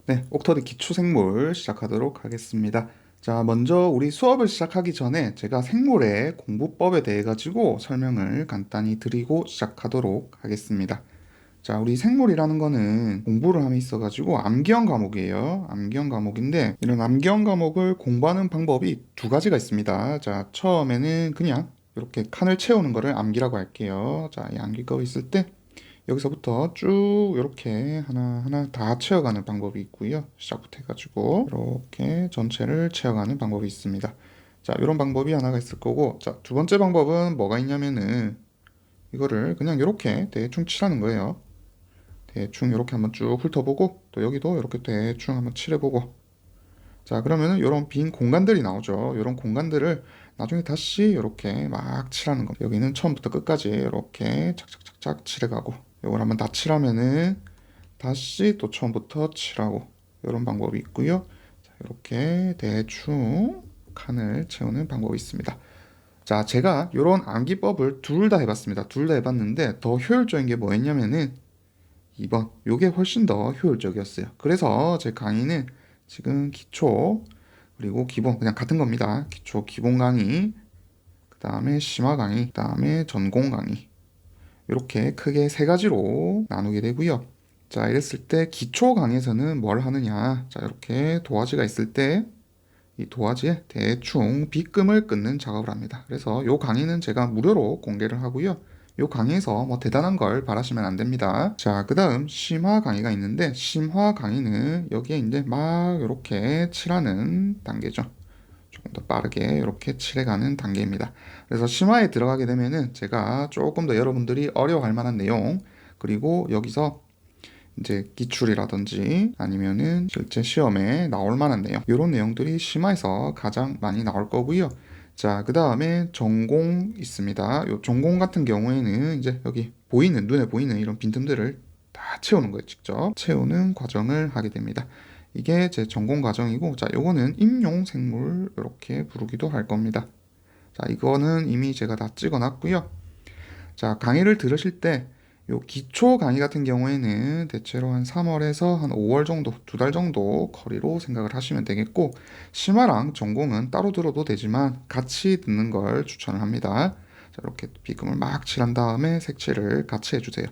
네, 옥터드 기초생물 시작하도록 하겠습니다. 자, 먼저 우리 수업을 시작하기 전에 제가 생물의 공부법에 대해 가지고 설명을 간단히 드리고 시작하도록 하겠습니다. 자, 우리 생물이라는 거는 공부를 함에 있어 가지고 암기형 과목이에요. 암기형 과목인데 이런 암기형 과목을 공부하는 방법이 두 가지가 있습니다. 자, 처음에는 그냥 이렇게 칸을 채우는 거를 암기라고 할게요. 자, 이 암기가 있을 때 여기서부터 쭉 이렇게 하나하나 다 채워가는 방법이 있고요. 시작부터 해가지고 이렇게 전체를 채워가는 방법이 있습니다. 자, 이런 방법이 하나가 있을 거고, 자, 두 번째 방법은 뭐가 있냐면은 이거를 그냥 이렇게 대충 칠하는 거예요. 대충 이렇게 한번 쭉 훑어보고, 또 여기도 이렇게 대충 한번 칠해보고, 자, 그러면은 이런 빈 공간들이 나오죠. 이런 공간들을 나중에 다시 이렇게 막 칠하는 겁니다. 여기는 처음부터 끝까지 이렇게 착착착착 칠해가고, 이걸 한번 다 칠하면은 다시 또 처음부터 칠하고, 이런 방법이 있고요. 자, 이렇게 대충 칸을 채우는 방법이 있습니다. 자, 제가 이런 암기법을 둘 다 해봤습니다. 둘 다 해봤는데 더 효율적인 게 뭐였냐면은 2번. 요게 훨씬 더 효율적이었어요. 그래서 제 강의는 지금 기초, 그리고 기본, 그냥 같은 겁니다. 기초, 기본 강의, 그 다음에 심화 강의, 그 다음에 전공 강의. 이렇게 크게 세 가지로 나누게 되고요. 자, 이랬을 때 기초 강의에서는 뭘 하느냐. 자, 이렇게 도화지가 있을 때 이 도화지에 대충 빗금을 끊는 작업을 합니다. 그래서 이 강의는 제가 무료로 공개를 하고요. 이 강의에서 뭐 대단한 걸 바라시면 안 됩니다. 자, 그 다음 심화 강의가 있는데 심화 강의는 여기에 이제 막 이렇게 칠하는 단계죠. 조금 더 빠르게 이렇게 칠해가는 단계입니다. 그래서 심화에 들어가게 되면은 제가 조금 더 여러분들이 어려워할 만한 내용, 그리고 여기서 이제 기출이라든지 아니면은 실제 시험에 나올 만한 내용, 이런 내용들이 심화에서 가장 많이 나올 거고요. 자, 그 다음에 전공 있습니다. 요 전공 같은 경우에는 이제 여기 보이는, 눈에 보이는 이런 빈틈들을 다 채우는 거예요. 직접 채우는 과정을 하게 됩니다. 이게 제 전공 과정이고, 자, 요거는 임용 생물 이렇게 부르기도 할 겁니다. 자, 이거는 이미 제가 다 찍어 놨고요. 자, 강의를 들으실 때 요 기초 강의 같은 경우에는 대체로 한 3월에서 한 5월 정도, 두 달 정도 거리로 생각을 하시면 되겠고, 심화랑 전공은 따로 들어도 되지만 같이 듣는 걸 추천을 합니다. 자, 이렇게 비금을 막 칠한 다음에 색칠을 같이 해주세요.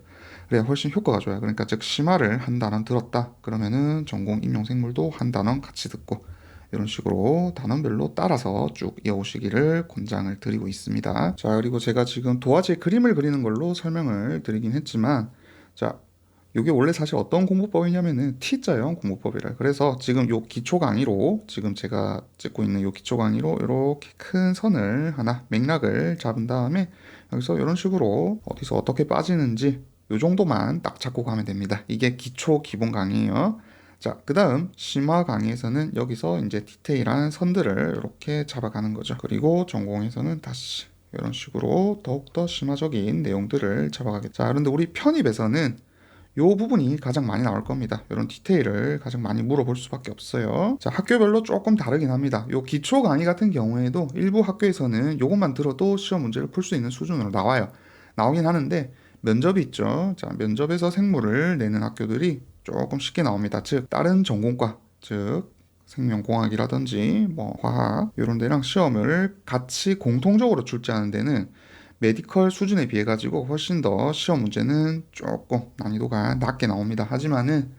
그래야 훨씬 효과가 좋아요. 그러니까 즉 심화를 한 단원 들었다 그러면은 전공 임용생물도 한 단원 같이 듣고, 이런 식으로 단원별로 따라서 쭉 이어오시기를 권장을 드리고 있습니다. 자, 그리고 제가 지금 도화지에 그림을 그리는 걸로 설명을 드리긴 했지만, 자, 이게 원래 사실 어떤 공부법이냐면은 T자형 공부법이라. 그래서 지금 요 기초 강의로, 지금 제가 찍고 있는 요 기초 강의로 이렇게 큰 선을 하나, 맥락을 잡은 다음에 여기서 이런 식으로 어디서 어떻게 빠지는지 요 정도만 딱 잡고 가면 됩니다. 이게 기초 기본 강의예요. 자, 그 다음 심화 강의에서는 여기서 이제 디테일한 선들을 이렇게 잡아가는 거죠. 그리고 전공에서는 다시 이런 식으로 더욱더 심화적인 내용들을 잡아가겠죠. 자, 그런데 우리 편입에서는 이 부분이 가장 많이 나올 겁니다. 이런 디테일을 가장 많이 물어볼 수밖에 없어요. 자, 학교별로 조금 다르긴 합니다. 요 기초 강의 같은 경우에도 일부 학교에서는 이것만 들어도 시험 문제를 풀 수 있는 수준으로 나와요. 나오긴 하는데 면접이 있죠. 자, 면접에서 생물을 내는 학교들이 조금 쉽게 나옵니다. 즉, 다른 전공과, 즉 생명공학이라든지 뭐 화학 이런 데랑 시험을 같이 공통적으로 출제하는 데는 메디컬 수준에 비해 가지고 훨씬 더 시험 문제는 조금 난이도가 낮게 나옵니다. 하지만은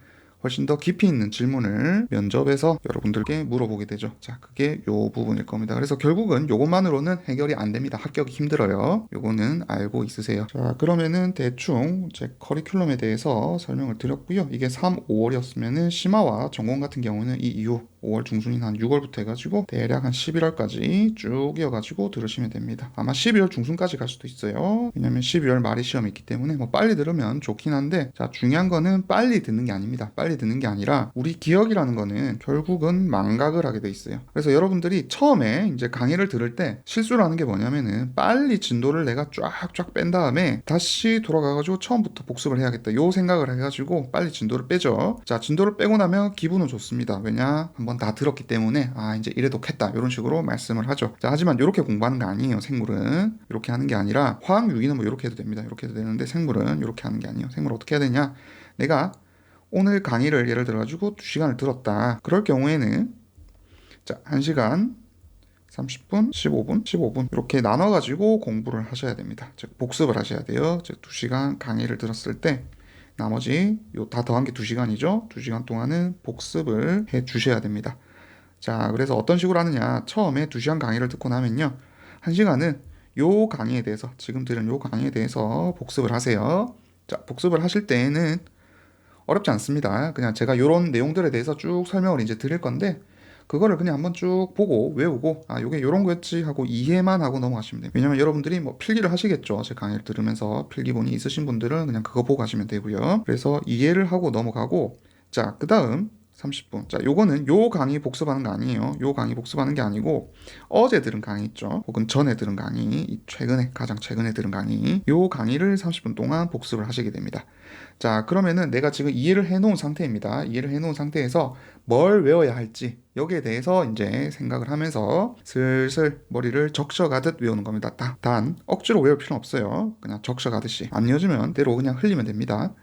훨씬 더 깊이 있는 질문을 면접에서 여러분들께 물어보게 되죠. 자, 그게 요 부분일 겁니다. 그래서 결국은 요것만으로는 해결이 안 됩니다. 합격이 힘들어요. 요거는 알고 있으세요. 자, 그러면은 대충 제 커리큘럼에 대해서 설명을 드렸고요. 이게 3, 5월이었으면은 심화와 전공 같은 경우는 이 이후 5월 중순인 한 6월부터 해가지고 대략 한 11월까지 쭉 이어가지고 들으시면 됩니다. 아마 12월 중순까지 갈 수도 있어요. 왜냐면 12월 말에 시험이 있기 때문에 뭐 빨리 들으면 좋긴 한데, 자, 중요한 거는 빨리 듣는 게 아닙니다. 빨리 듣는 게 아니라 우리 기억이라는 거는 결국은 망각을 하게 돼 있어요. 그래서 여러분들이 처음에 이제 강의를 들을 때 실수를 하는 게 뭐냐면은 빨리 진도를 내가 쫙쫙 뺀 다음에 다시 돌아가가지고 처음부터 복습을 해야겠다, 요 생각을 해가지고 빨리 진도를 빼죠. 자, 진도를 빼고 나면 기분은 좋습니다. 왜냐, 한번 다 들었기 때문에 아, 이제 이래도 겠다, 이런 식으로 말씀을 하죠. 자, 하지만 이렇게 공부하는 거 아니에요. 생물은 이렇게 하는 게 아니라, 화학 유기는 뭐 이렇게 해도 됩니다. 이렇게 해도 되는데 생물은 이렇게 하는 게 아니에요. 생물 어떻게 해야 되냐, 내가 오늘 강의를 예를 들어가지고 2시간을 들었다. 그럴 경우에는 자, 1시간 30분, 15분, 15분 이렇게 나눠가지고 공부를 하셔야 됩니다. 즉 복습을 하셔야 돼요. 즉 2시간 강의를 들었을 때 나머지 요 다 더한 게 2시간이죠. 2시간 동안은 복습을 해 주셔야 됩니다. 자, 그래서 어떤 식으로 하느냐. 처음에 2시간 강의를 듣고 나면요. 1시간은 요 강의에 대해서 지금 들은 요 강의에 대해서 복습을 하세요. 자, 복습을 하실 때에는 어렵지 않습니다. 그냥 제가 요런 내용들에 대해서 쭉 설명을 이제 드릴 건데 그거를 그냥 한번 쭉 보고 외우고 아 요게 요런 거였지 하고 이해만 하고 넘어가시면 돼요. 왜냐면 여러분들이 뭐 필기를 하시겠죠. 제 강의를 들으면서 필기본이 있으신 분들은 그냥 그거 보고 가시면 되고요. 그래서 이해를 하고 넘어가고 자, 그다음 30분. 자, 요거는 요 강의 복습하는 거 아니에요. 요 강의 복습하는 게 아니고 어제 들은 강의 있죠. 혹은 전에 들은 강의, 최근에 가장 최근에 들은 강의. 요 강의를 30분 동안 복습을 하시게 됩니다. 자, 그러면은 내가 지금 이해를 해놓은 상태입니다. 이해를 해놓은 상태에서 뭘 외워야 할지 여기에 대해서 이제 생각을 하면서 슬슬 머리를 적셔가듯 외우는 겁니다. 단 억지로 외울 필요는 없어요. 그냥 적셔가듯이 안 외워지면 때로 그냥 흘리면 됩니다.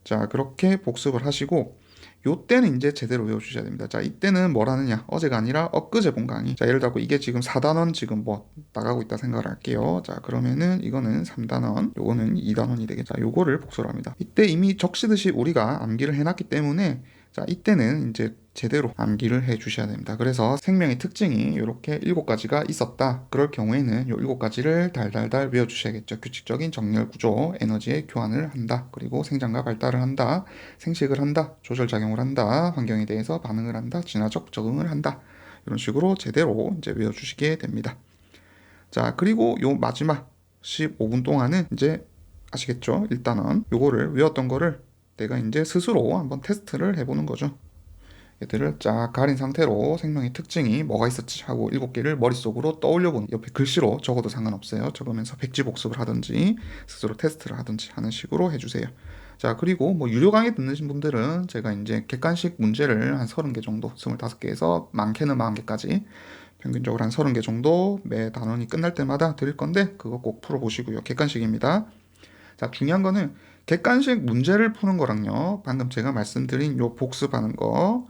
자, 그렇게 복습을 하시고 요때는 이제 제대로 외워주셔야 됩니다. 자, 이때는 뭘 하느냐? 어제가 아니라 엊그제 본 강의. 자, 예를 들어 이게 지금 4단원 지금 뭐 나가고 있다 생각을 할게요. 자, 그러면은 이거는 3단원, 요거는 2단원이 되겠죠. 자, 요거를 복습을 합니다. 이때 이미 적시듯이 우리가 암기를 해놨기 때문에 자, 이때는 이제 제대로 암기를 해 주셔야 됩니다. 그래서 생명의 특징이 이렇게 7가지가 있었다. 그럴 경우에는 이 7가지를 달달달 외워주셔야겠죠. 규칙적인 정렬 구조, 에너지의 교환을 한다. 그리고 생장과 발달을 한다. 생식을 한다. 조절작용을 한다. 환경에 대해서 반응을 한다. 진화적 적응을 한다. 이런 식으로 제대로 이제 외워주시게 됩니다. 자, 그리고 요 마지막 15분 동안은 이제 아시겠죠? 일단은 요거를 외웠던 거를 내가 이제 스스로 한번 테스트를 해보는 거죠. 얘들을 쫙 가린 상태로 생명의 특징이 뭐가 있었지 하고 7개를 머릿속으로 떠올려보는 옆에 글씨로 적어도 상관없어요. 적으면서 백지복습을 하든지 스스로 테스트를 하든지 하는 식으로 해주세요. 자, 그리고 뭐 유료 강의 듣는 분들은 제가 이제 객관식 문제를 한 30개 정도 25개에서 많게는 40개까지 평균적으로 한 30개 정도 매 단원이 끝날 때마다 드릴 건데 그거 꼭 풀어보시고요. 객관식입니다. 자, 중요한 거는 객관식 문제를 푸는 거랑요. 방금 제가 말씀드린 요 복습하는 거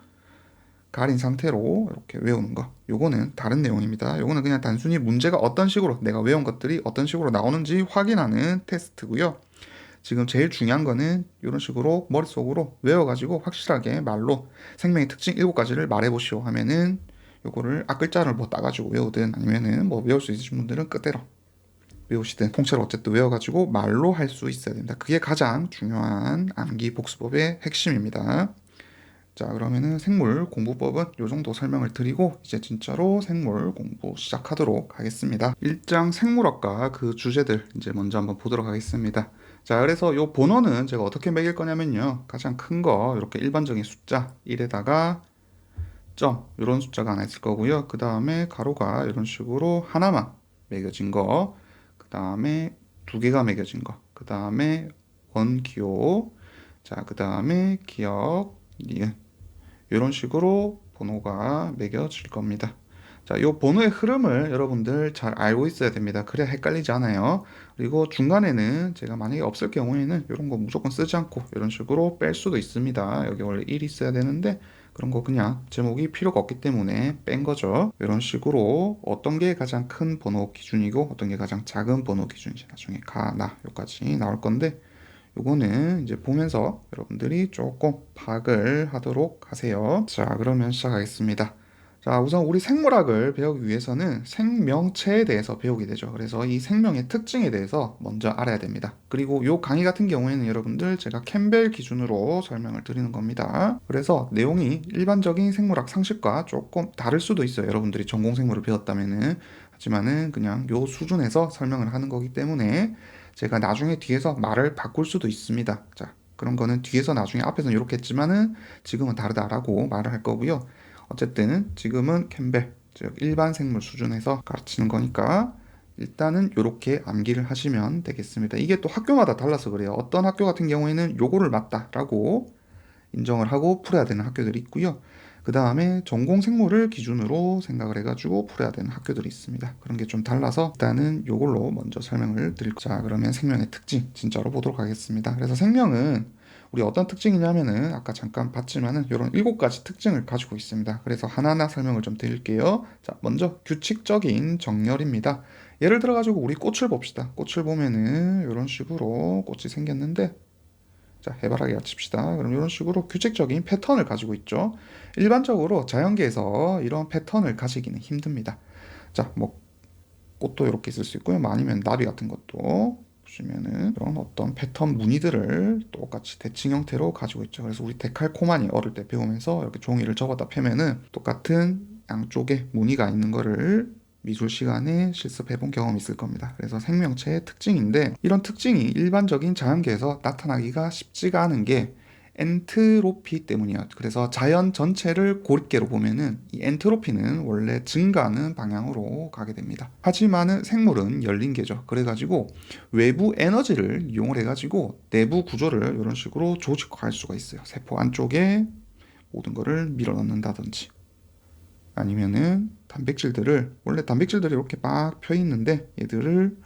가린 상태로 이렇게 외우는 거. 요거는 다른 내용입니다. 요거는 그냥 단순히 문제가 어떤 식으로 내가 외운 것들이 어떤 식으로 나오는지 확인하는 테스트고요. 지금 제일 중요한 거는 이런 식으로 머릿속으로 외워가지고 확실하게 말로 생명의 특징 7가지를 말해보시오 하면은 요거를 앞글자를 뭐 따가지고 외우든 아니면은 뭐 외울 수 있으신 분들은 끝대로 외우시든 통째로 어쨌든 외워가지고 말로 할 수 있어야 됩니다. 그게 가장 중요한 암기 복수법의 핵심입니다. 자, 그러면은 생물 공부법은 요 정도 설명을 드리고 이제 진짜로 생물 공부 시작하도록 하겠습니다. 1장 생물학과 그 주제들 이제 먼저 한번 보도록 하겠습니다. 자, 그래서 요 번호는 제가 어떻게 매길 거냐면요. 가장 큰 거 이렇게 일반적인 숫자 1에다가 점 이런 숫자가 하나 있을 거고요. 그 다음에 가로가 이런 식으로 하나만 매겨진 거, 그 다음에 2개가 매겨진 거, 그 다음에 원기호, 자, 그 다음에 기억, 니은 이런 식으로 번호가 매겨질 겁니다. 자, 이 번호의 흐름을 여러분들 잘 알고 있어야 됩니다. 그래야 헷갈리지 않아요. 그리고 중간에는 제가 만약에 없을 경우에는 이런 거 무조건 쓰지 않고 이런 식으로 뺄 수도 있습니다. 여기 원래 1이 있어야 되는데 그런 거 그냥 제목이 필요가 없기 때문에 뺀 거죠. 이런 식으로 어떤 게 가장 큰 번호 기준이고 어떤 게 가장 작은 번호 기준인지 나중에 가, 나 여기까지 나올 건데 요거는 이제 보면서 여러분들이 조금 파악을 하도록 하세요. 자, 그러면 시작하겠습니다. 자, 우선 우리 생물학을 배우기 위해서는 생명체에 대해서 배우게 되죠. 그래서 이 생명의 특징에 대해서 먼저 알아야 됩니다. 그리고 요 강의 같은 경우에는 여러분들 제가 캠벨 기준으로 설명을 드리는 겁니다. 그래서 내용이 일반적인 생물학 상식과 조금 다를 수도 있어요. 여러분들이 전공생물을 배웠다면은. 하지만은 그냥 요 수준에서 설명을 하는 거기 때문에 제가 나중에 뒤에서 말을 바꿀 수도 있습니다. 자, 그런 거는 뒤에서 나중에 앞에서는 이렇게 했지만은 지금은 다르다라고 말을 할 거고요. 어쨌든 지금은 캠벨, 즉 일반 생물 수준에서 가르치는 거니까 일단은 이렇게 암기를 하시면 되겠습니다. 이게 또 학교마다 달라서 그래요. 어떤 학교 같은 경우에는 요거를 맞다라고 인정을 하고 풀어야 되는 학교들이 있고요. 그 다음에 전공 생물을 기준으로 생각을 해가지고 풀어야 되는 학교들이 있습니다. 그런 게 좀 달라서 일단은 요걸로 먼저 설명을 드릴 거예요. 자, 그러면 생명의 특징 진짜로 보도록 하겠습니다. 그래서 생명은 우리 어떤 특징이냐면은 아까 잠깐 봤지만은 이런 7가지 특징을 가지고 있습니다. 그래서 하나하나 설명을 좀 드릴게요. 자, 먼저 규칙적인 정렬입니다. 예를 들어 가지고 우리 꽃을 봅시다. 꽃을 보면은 이런 식으로 꽃이 생겼는데, 자, 해바라기 칩시다. 그럼 이런 식으로 규칙적인 패턴을 가지고 있죠. 일반적으로 자연계에서 이런 패턴을 가지기는 힘듭니다. 자, 뭐 꽃도 이렇게 있을 수 있고요. 뭐 아니면 나비 같은 것도 보시면은 그런 어떤 패턴 무늬들을 똑같이 대칭 형태로 가지고 있죠. 그래서 우리 데칼코마니 어릴 때 배우면서 이렇게 종이를 접었다 펴면은 똑같은 양쪽에 무늬가 있는 거를 미술 시간에 실습해 본 경험이 있을 겁니다. 그래서 생명체의 특징인데, 이런 특징이 일반적인 자연계에서 나타나기가 쉽지가 않은 게 엔트로피 때문이에요. 그래서 자연 전체를 고립계로 보면은 이 엔트로피는 원래 증가하는 방향으로 가게 됩니다. 하지만은 생물은 열린 계죠. 그래가지고 외부 에너지를 이용을 해가지고 내부 구조를 이런 식으로 조직화할 수가 있어요. 세포 안쪽에 모든 거를 밀어넣는다든지, 아니면은 단백질들을, 원래 단백질들이 이렇게 막 펴 있는데 얘들을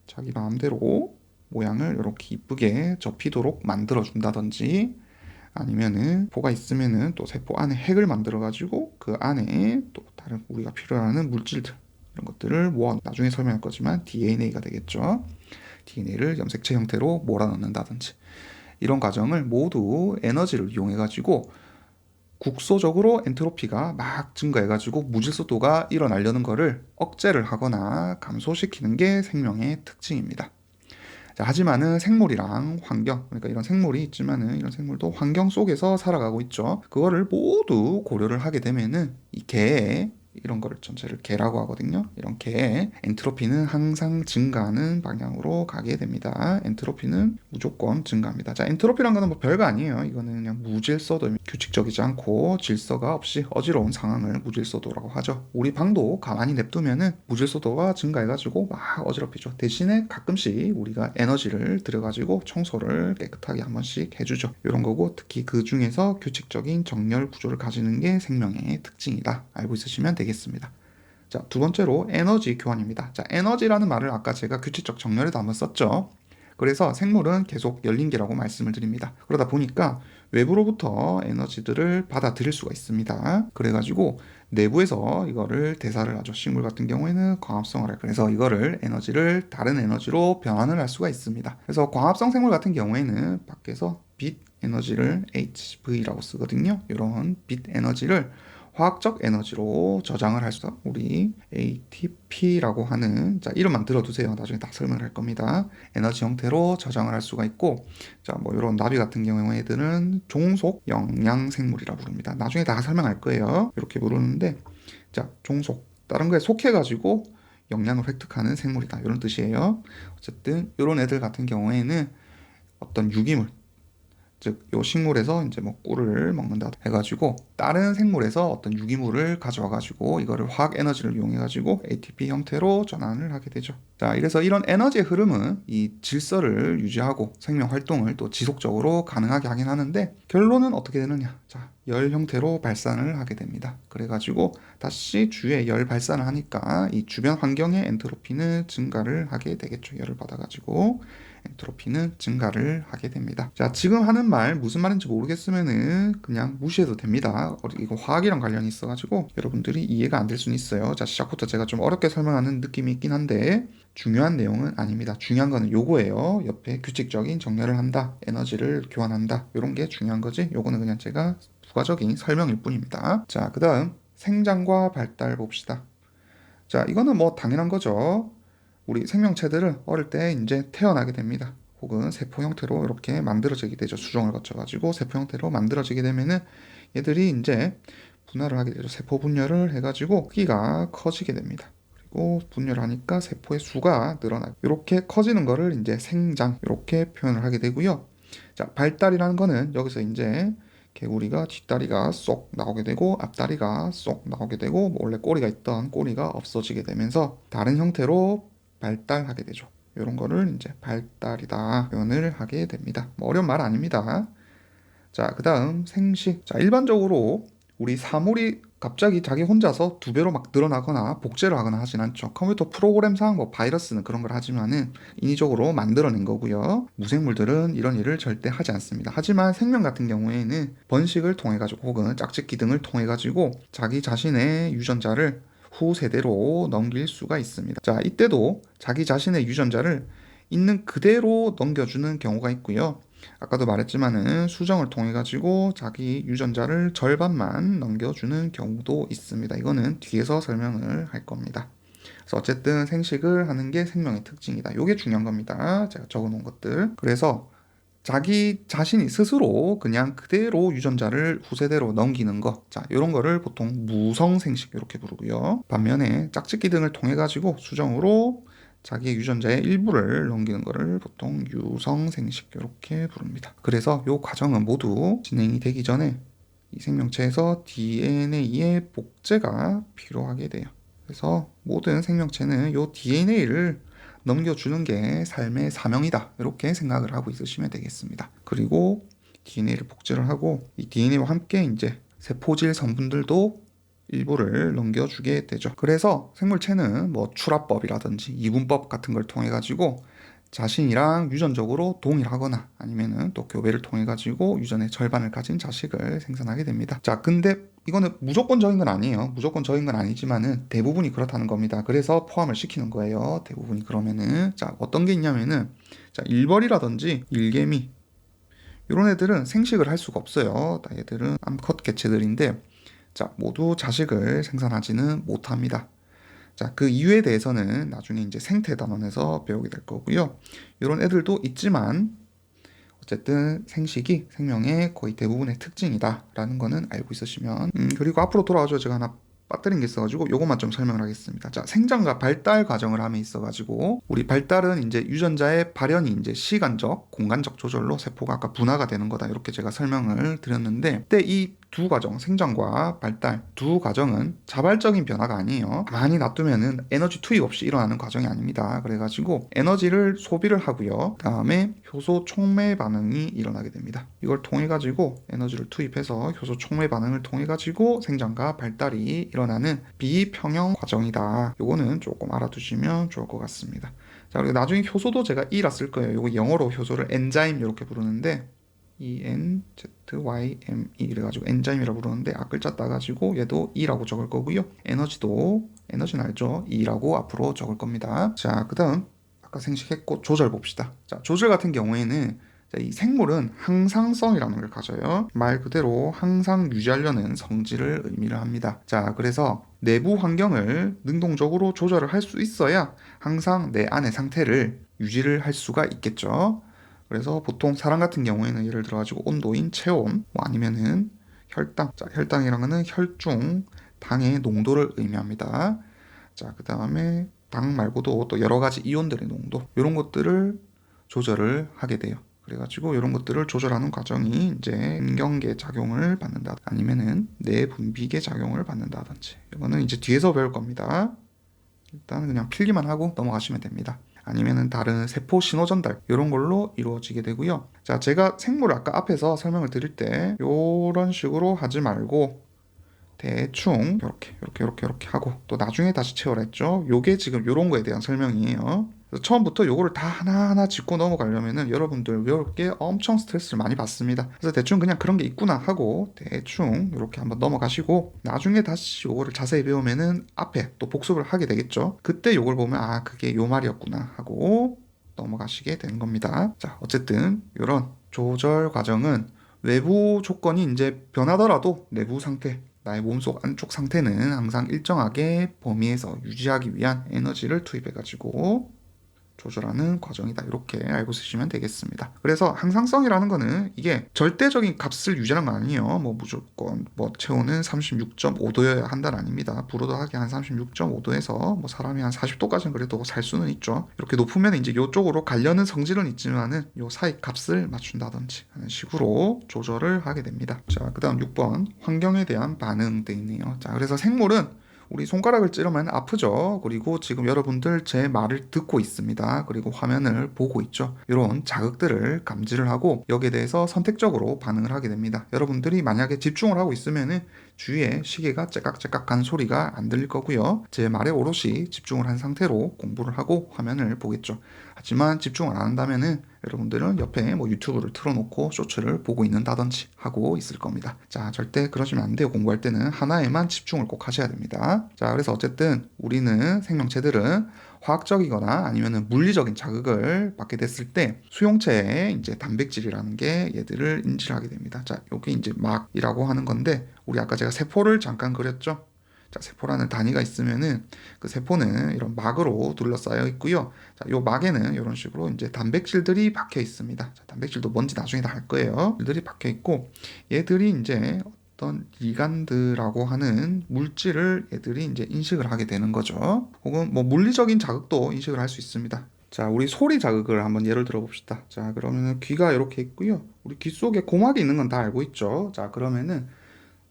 자기 마음대로 모양을 이렇게 이쁘게 접히도록 만들어 준다든지, 아니면은 세포가 있으면은 또 세포 안에 핵을 만들어 가지고 그 안에 또 다른 우리가 필요로 하는 물질들, 이런 것들을 모아, 나중에 설명할 거지만 DNA가 되겠죠. DNA를 염색체 형태로 몰아넣는다든지, 이런 과정을 모두 에너지를 이용해 가지고 국소적으로 엔트로피가 막 증가해 가지고 무질서도가 일어나려는 거를 억제를 하거나 감소시키는 게 생명의 특징입니다. 자, 하지만은 생물이랑 환경, 그러니까 이런 생물이 있지만은 이런 생물도 환경 속에서 살아가고 있죠. 그거를 모두 고려를 하게 되면은 이 개의, 이런 거를 전체를 개라고 하거든요. 이런 개의 엔트로피는 항상 증가하는 방향으로 가게 됩니다. 엔트로피는 무조건 증가합니다. 자, 엔트로피란 거는 뭐 별거 아니에요. 이거는 그냥 무질서도, 규칙적이지 않고 질서가 없이 어지러운 상황을 무질서도라고 하죠. 우리 방도 가만히 냅두면은 무질서도가 증가해가지고 막 어지럽히죠. 대신에 가끔씩 우리가 에너지를 들여가지고 청소를 깨끗하게 한 번씩 해주죠. 이런 거고, 특히 그 중에서 규칙적인 정렬 구조를 가지는 게 생명의 특징이다. 알고 있으시면 되겠습니다. 자, 두 번째로 에너지 교환입니다. 자, 에너지라는 말을 아까 제가 규칙적 정렬에도 한번 썼죠. 그래서 생물은 계속 열린 개라고 말씀을 드립니다. 그러다 보니까 외부로부터 에너지들을 받아들일 수가 있습니다. 그래가지고 내부에서 이거를 대사를 하죠. 식물 같은 경우에는 광합성을 해요. 그래서 이거를 에너지를 다른 에너지로 변환을 할 수가 있습니다. 그래서 광합성 생물 같은 경우에는 밖에서 빛 에너지를 HV라고 쓰거든요. 이런 빛 에너지를 화학적 에너지로 저장을 할 수, 우리 ATP라고 하는, 자, 이름만 들어두세요. 나중에 다 설명을 할 겁니다. 에너지 형태로 저장을 할 수가 있고, 자, 뭐 이런 나비 같은 경우에는 종속 영양 생물이라고 부릅니다. 나중에 다 설명할 거예요. 이렇게 부르는데, 자, 종속, 다른 거에 속해가지고 영양을 획득하는 생물이다, 이런 뜻이에요. 어쨌든 이런 애들 같은 경우에는 어떤 유기물, 즉, 요 식물에서 이제 뭐 꿀을 먹는다 해가지고 다른 생물에서 어떤 유기물을 가져와가지고 이거를 화학 에너지를 이용해가지고 ATP 형태로 전환을 하게 되죠. 자, 이래서 이런 에너지의 흐름은 이 질서를 유지하고 생명 활동을 또 지속적으로 가능하게 하긴 하는데, 결론은 어떻게 되느냐? 자, 열 형태로 발산을 하게 됩니다. 그래가지고 다시 주위에 열 발산을 하니까 이 주변 환경의 엔트로피는 증가를 하게 되겠죠. 열을 받아가지고 엔트로피는 증가를 하게 됩니다. 자, 지금 하는 말 무슨 말인지 모르겠으면은 그냥 무시해도 됩니다. 이거 화학이랑 관련이 있어가지고 여러분들이 이해가 안 될 수는 있어요. 자, 시작부터 제가 좀 어렵게 설명하는 느낌이 있긴 한데 중요한 내용은 아닙니다. 중요한 거는 요거예요. 옆에 규칙적인 정렬을 한다, 에너지를 교환한다, 이런 게 중요한 거지. 요거는 그냥 제가 부가적인 설명일 뿐입니다. 자, 그 다음 생장과 발달 봅시다. 자, 이거는 뭐 당연한 거죠. 우리 생명체들은 어릴 때 이제 태어나게 됩니다. 혹은 세포 형태로 이렇게 만들어지게 되죠. 수정을 거쳐가지고 세포 형태로 만들어지게 되면은 얘들이 이제 분할을 하게 되죠. 세포 분열을 해가지고 크기가 커지게 됩니다. 그리고 분열을 하니까 세포의 수가 늘어나요. 이렇게 커지는 거를 이제 생장, 이렇게 표현을 하게 되고요. 자, 발달이라는 거는 여기서 이제 개구리가 뒷다리가 쏙 나오게 되고 앞다리가 쏙 나오게 되고, 뭐 원래 꼬리가 있던 꼬리가 없어지게 되면서 다른 형태로 발달하게 되죠. 이런 거를 이제 발달이다 표현을 하게 됩니다. 뭐 어려운 말 아닙니다. 자, 그 다음 생식. 자, 일반적으로 우리 사물이 갑자기 자기 혼자서 두 배로 막 늘어나거나 복제를 하거나 하진 않죠. 컴퓨터 프로그램상 뭐 바이러스는 그런 걸 하지만은 인위적으로 만들어낸 거고요. 무생물들은 이런 일을 절대 하지 않습니다. 하지만 생명 같은 경우에는 번식을 통해 가지고 혹은 짝짓기 등을 통해 가지고 자기 자신의 유전자를 후 세대로 넘길 수가 있습니다. 자, 이때도 자기 자신의 유전자를 있는 그대로 넘겨주는 경우가 있고요. 아까도 말했지만은 수정을 통해 가지고 자기 유전자를 절반만 넘겨주는 경우도 있습니다. 이거는 뒤에서 설명을 할 겁니다. 그래서 어쨌든 생식을 하는 게 생명의 특징이다. 이게 중요한 겁니다. 제가 적어놓은 것들. 그래서 자기 자신이 스스로 그냥 그대로 유전자를 후세대로 넘기는 거. 자, 이런 거를 보통 무성생식 이렇게 부르고요. 반면에 짝짓기 등을 통해 가지고 수정으로 자기의 유전자의 일부를 넘기는 거를 보통 유성생식 이렇게 부릅니다. 그래서 이 과정은 모두 진행이 되기 전에 이 생명체에서 DNA의 복제가 필요하게 돼요. 그래서 모든 생명체는 이 DNA를 넘겨주는 게 삶의 사명이다. 이렇게 생각을 하고 있으시면 되겠습니다. 그리고 DNA를 복제를 하고 이 DNA와 함께 이제 세포질 성분들도 일부를 넘겨주게 되죠. 그래서 생물체는 뭐 출합법이라든지 이분법 같은 걸 통해 가지고 자신이랑 유전적으로 동일하거나 아니면은 또 교배를 통해 가지고 유전의 절반을 가진 자식을 생산하게 됩니다. 자, 근데 이거는 무조건적인 건 아니에요. 무조건적인 건 아니지만은 대부분이 그렇다는 겁니다. 그래서 포함을 시키는 거예요. 대부분이 그러면은 자, 어떤 게 있냐면은 자, 일벌이라든지 일개미 이런 애들은 생식을 할 수가 없어요. 얘들은 암컷 개체들인데 자, 모두 자식을 생산하지는 못합니다. 자, 그 이유에 대해서는 나중에 이제 생태 단원에서 배우게 될 거고요. 이런 애들도 있지만 어쨌든 생식이 생명의 거의 대부분의 특징이다라는 거는 알고 있으시면 그리고 앞으로 돌아와서 제가 하나 빠뜨린 게 있어가지고 요것만 좀 설명을 하겠습니다. 자, 생장과 발달 과정을 함에 있어가지고 우리 발달은 이제 유전자의 발현이 이제 시간적, 공간적 조절로 세포가 아까 분화가 되는 거다 이렇게 제가 설명을 드렸는데 그때 이 두 과정, 생장과 발달 두 과정은 자발적인 변화가 아니에요. 가만히 놔두면은 에너지 투입 없이 일어나는 과정이 아닙니다. 그래가지고 에너지를 소비를 하고요. 다음에 효소 촉매 반응이 일어나게 됩니다. 이걸 통해 가지고 에너지를 투입해서 효소 촉매 반응을 통해 가지고 생장과 발달이 일어나는 비평형 과정이다. 요거는 조금 알아두시면 좋을 것 같습니다. 자, 그리고 나중에 효소도 제가 E라 쓸 거예요. 요거 영어로 효소를 엔자임 이렇게 부르는데 ENZYME 이래가지고 엔자임이라고 부르는데 앞글자 따가지고 얘도 E라고 적을 거고요. 에너지도 에너지는 알죠? E라고 앞으로 적을 겁니다. 자, 그 다음 아까 생식했고 조절 봅시다. 자, 조절 같은 경우에는 이 생물은 항상성이라는 걸 가져요. 말 그대로 항상 유지하려는 성질을 의미를 합니다. 자, 그래서 내부 환경을 능동적으로 조절을 할 수 있어야 항상 내 안의 상태를 유지를 할 수가 있겠죠. 그래서 보통 사람 같은 경우에는 예를 들어가지고 온도인 체온, 뭐 아니면은 혈당. 자, 혈당이라는 거는 혈중 당의 농도를 의미합니다. 자, 그 다음에 당 말고도 또 여러 가지 이온들의 농도 이런 것들을 조절을 하게 돼요. 그래가지고 이런 것들을 조절하는 과정이 이제 신경계 작용을 받는다 아니면은 내분비계 작용을 받는다든지 이거는 이제 뒤에서 배울 겁니다. 일단 그냥 필기만 하고 넘어가시면 됩니다. 아니면은 다른 세포 신호 전달 이런 걸로 이루어지게 되고요. 자, 제가 생물을 아까 앞에서 설명을 드릴 때 이런 식으로 하지 말고 대충 이렇게 하고 또 나중에 다시 채워라 했죠. 요게 지금 요런 거에 대한 설명이에요. 그래서 처음부터 요거를 다 하나하나 짚고 넘어가려면은 여러분들 외울 게 엄청 스트레스를 많이 받습니다. 그래서 대충 그냥 그런 게 있구나 하고 대충 이렇게 한번 넘어가시고 나중에 다시 요거를 자세히 배우면은 앞에 또 복습을 하게 되겠죠. 그때 요걸 보면 아, 그게 요 말이었구나 하고 넘어가시게 되는 겁니다. 자, 어쨌든 요런 조절 과정은 외부 조건이 이제 변하더라도 내부 상태 나의 몸속 안쪽 상태는 항상 일정하게 범위에서 유지하기 위한 에너지를 투입해가지고 조절하는 과정이다. 이렇게 알고 쓰시면 되겠습니다. 그래서 항상성이라는 거는 이게 절대적인 값을 유지하는 거 아니에요. 뭐 무조건 뭐 체온은 36.5도여야 한다는 아닙니다. 불어도하게 한 36.5도에서 뭐 사람이 한 40도까지는 그래도 살 수는 있죠. 이렇게 높으면 이제 이쪽으로 가려는 성질은 있지만은 요 사이 값을 맞춘다든지 하는 식으로 조절을 하게 됩니다. 자, 그 다음 6번 환경에 대한 반응 돼 있네요. 자, 그래서 생물은 우리 손가락을 찌르면 아프죠. 그리고 지금 여러분들 제 말을 듣고 있습니다. 그리고 화면을 보고 있죠. 이런 자극들을 감지를 하고 여기에 대해서 선택적으로 반응을 하게 됩니다. 여러분들이 만약에 집중을 하고 있으면은 주위에 시계가 째깍째깍하는 소리가 안 들릴 거고요. 제 말에 오롯이 집중을 한 상태로 공부를 하고 화면을 보겠죠. 하지만 집중을 안 한다면은 여러분들은 옆에 뭐 유튜브를 틀어놓고 쇼츠를 보고 있는다든지 하고 있을 겁니다. 자, 절대 그러시면 안 돼요. 공부할 때는 하나에만 집중을 꼭 하셔야 됩니다. 자, 그래서 어쨌든 우리는 생명체들은 화학적이거나 아니면은 물리적인 자극을 받게 됐을 때 수용체에 이제 단백질이라는 게 얘들을 인지를 하게 됩니다. 자, 요게 이제 막이라고 하는 건데 우리 아까 제가 세포를 잠깐 그렸죠. 자, 세포라는 단위가 있으면은 그 세포는 이런 막으로 둘러싸여 있고요. 자, 요 막에는 이런 식으로 이제 단백질들이 박혀 있습니다. 자, 단백질도 뭔지 나중에 다 할 거예요. 들이 박혀 있고 얘들이 이제 어떤 리간드라고 하는 물질을 얘들이 이제 인식을 하게 되는 거죠. 혹은 뭐 물리적인 자극도 인식을 할 수 있습니다. 자, 우리 소리 자극을 한번 예를 들어 봅시다. 자, 그러면은 귀가 이렇게 있고요. 우리 귀 속에 고막이 있는 건 다 알고 있죠. 자, 그러면은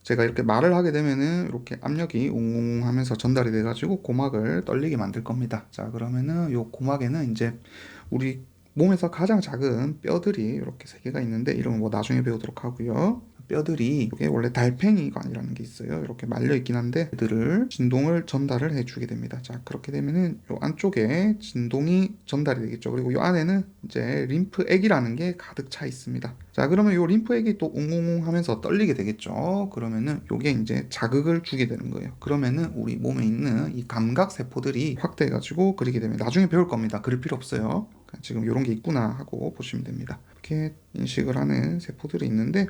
제가 이렇게 말을 하게 되면은 이렇게 압력이 웅웅 하면서 전달이 돼가지고 고막을 떨리게 만들 겁니다. 자, 그러면은 요 고막에는 이제 우리 몸에서 가장 작은 뼈들이 이렇게 세 개가 있는데 이름은 뭐 나중에 배우도록 하고요. 뼈들이 이게 원래 달팽이관이라는 게 있어요. 이렇게 말려 있긴 한데 그들을 진동을 전달을 해주게 됩니다. 자, 그렇게 되면은 요 안쪽에 진동이 전달이 되겠죠. 그리고 요 안에는 이제 림프액이라는 게 가득 차 있습니다. 자, 그러면 요 림프액이 또 웅웅웅 하면서 떨리게 되겠죠. 그러면은 요게 이제 자극을 주게 되는 거예요. 그러면은 우리 몸에 있는 이 감각 세포들이 확대해가지고 그리게 되면 나중에 배울 겁니다. 그럴 필요 없어요. 지금 이런 게 있구나 하고 보시면 됩니다. 이렇게 인식을 하는 세포들이 있는데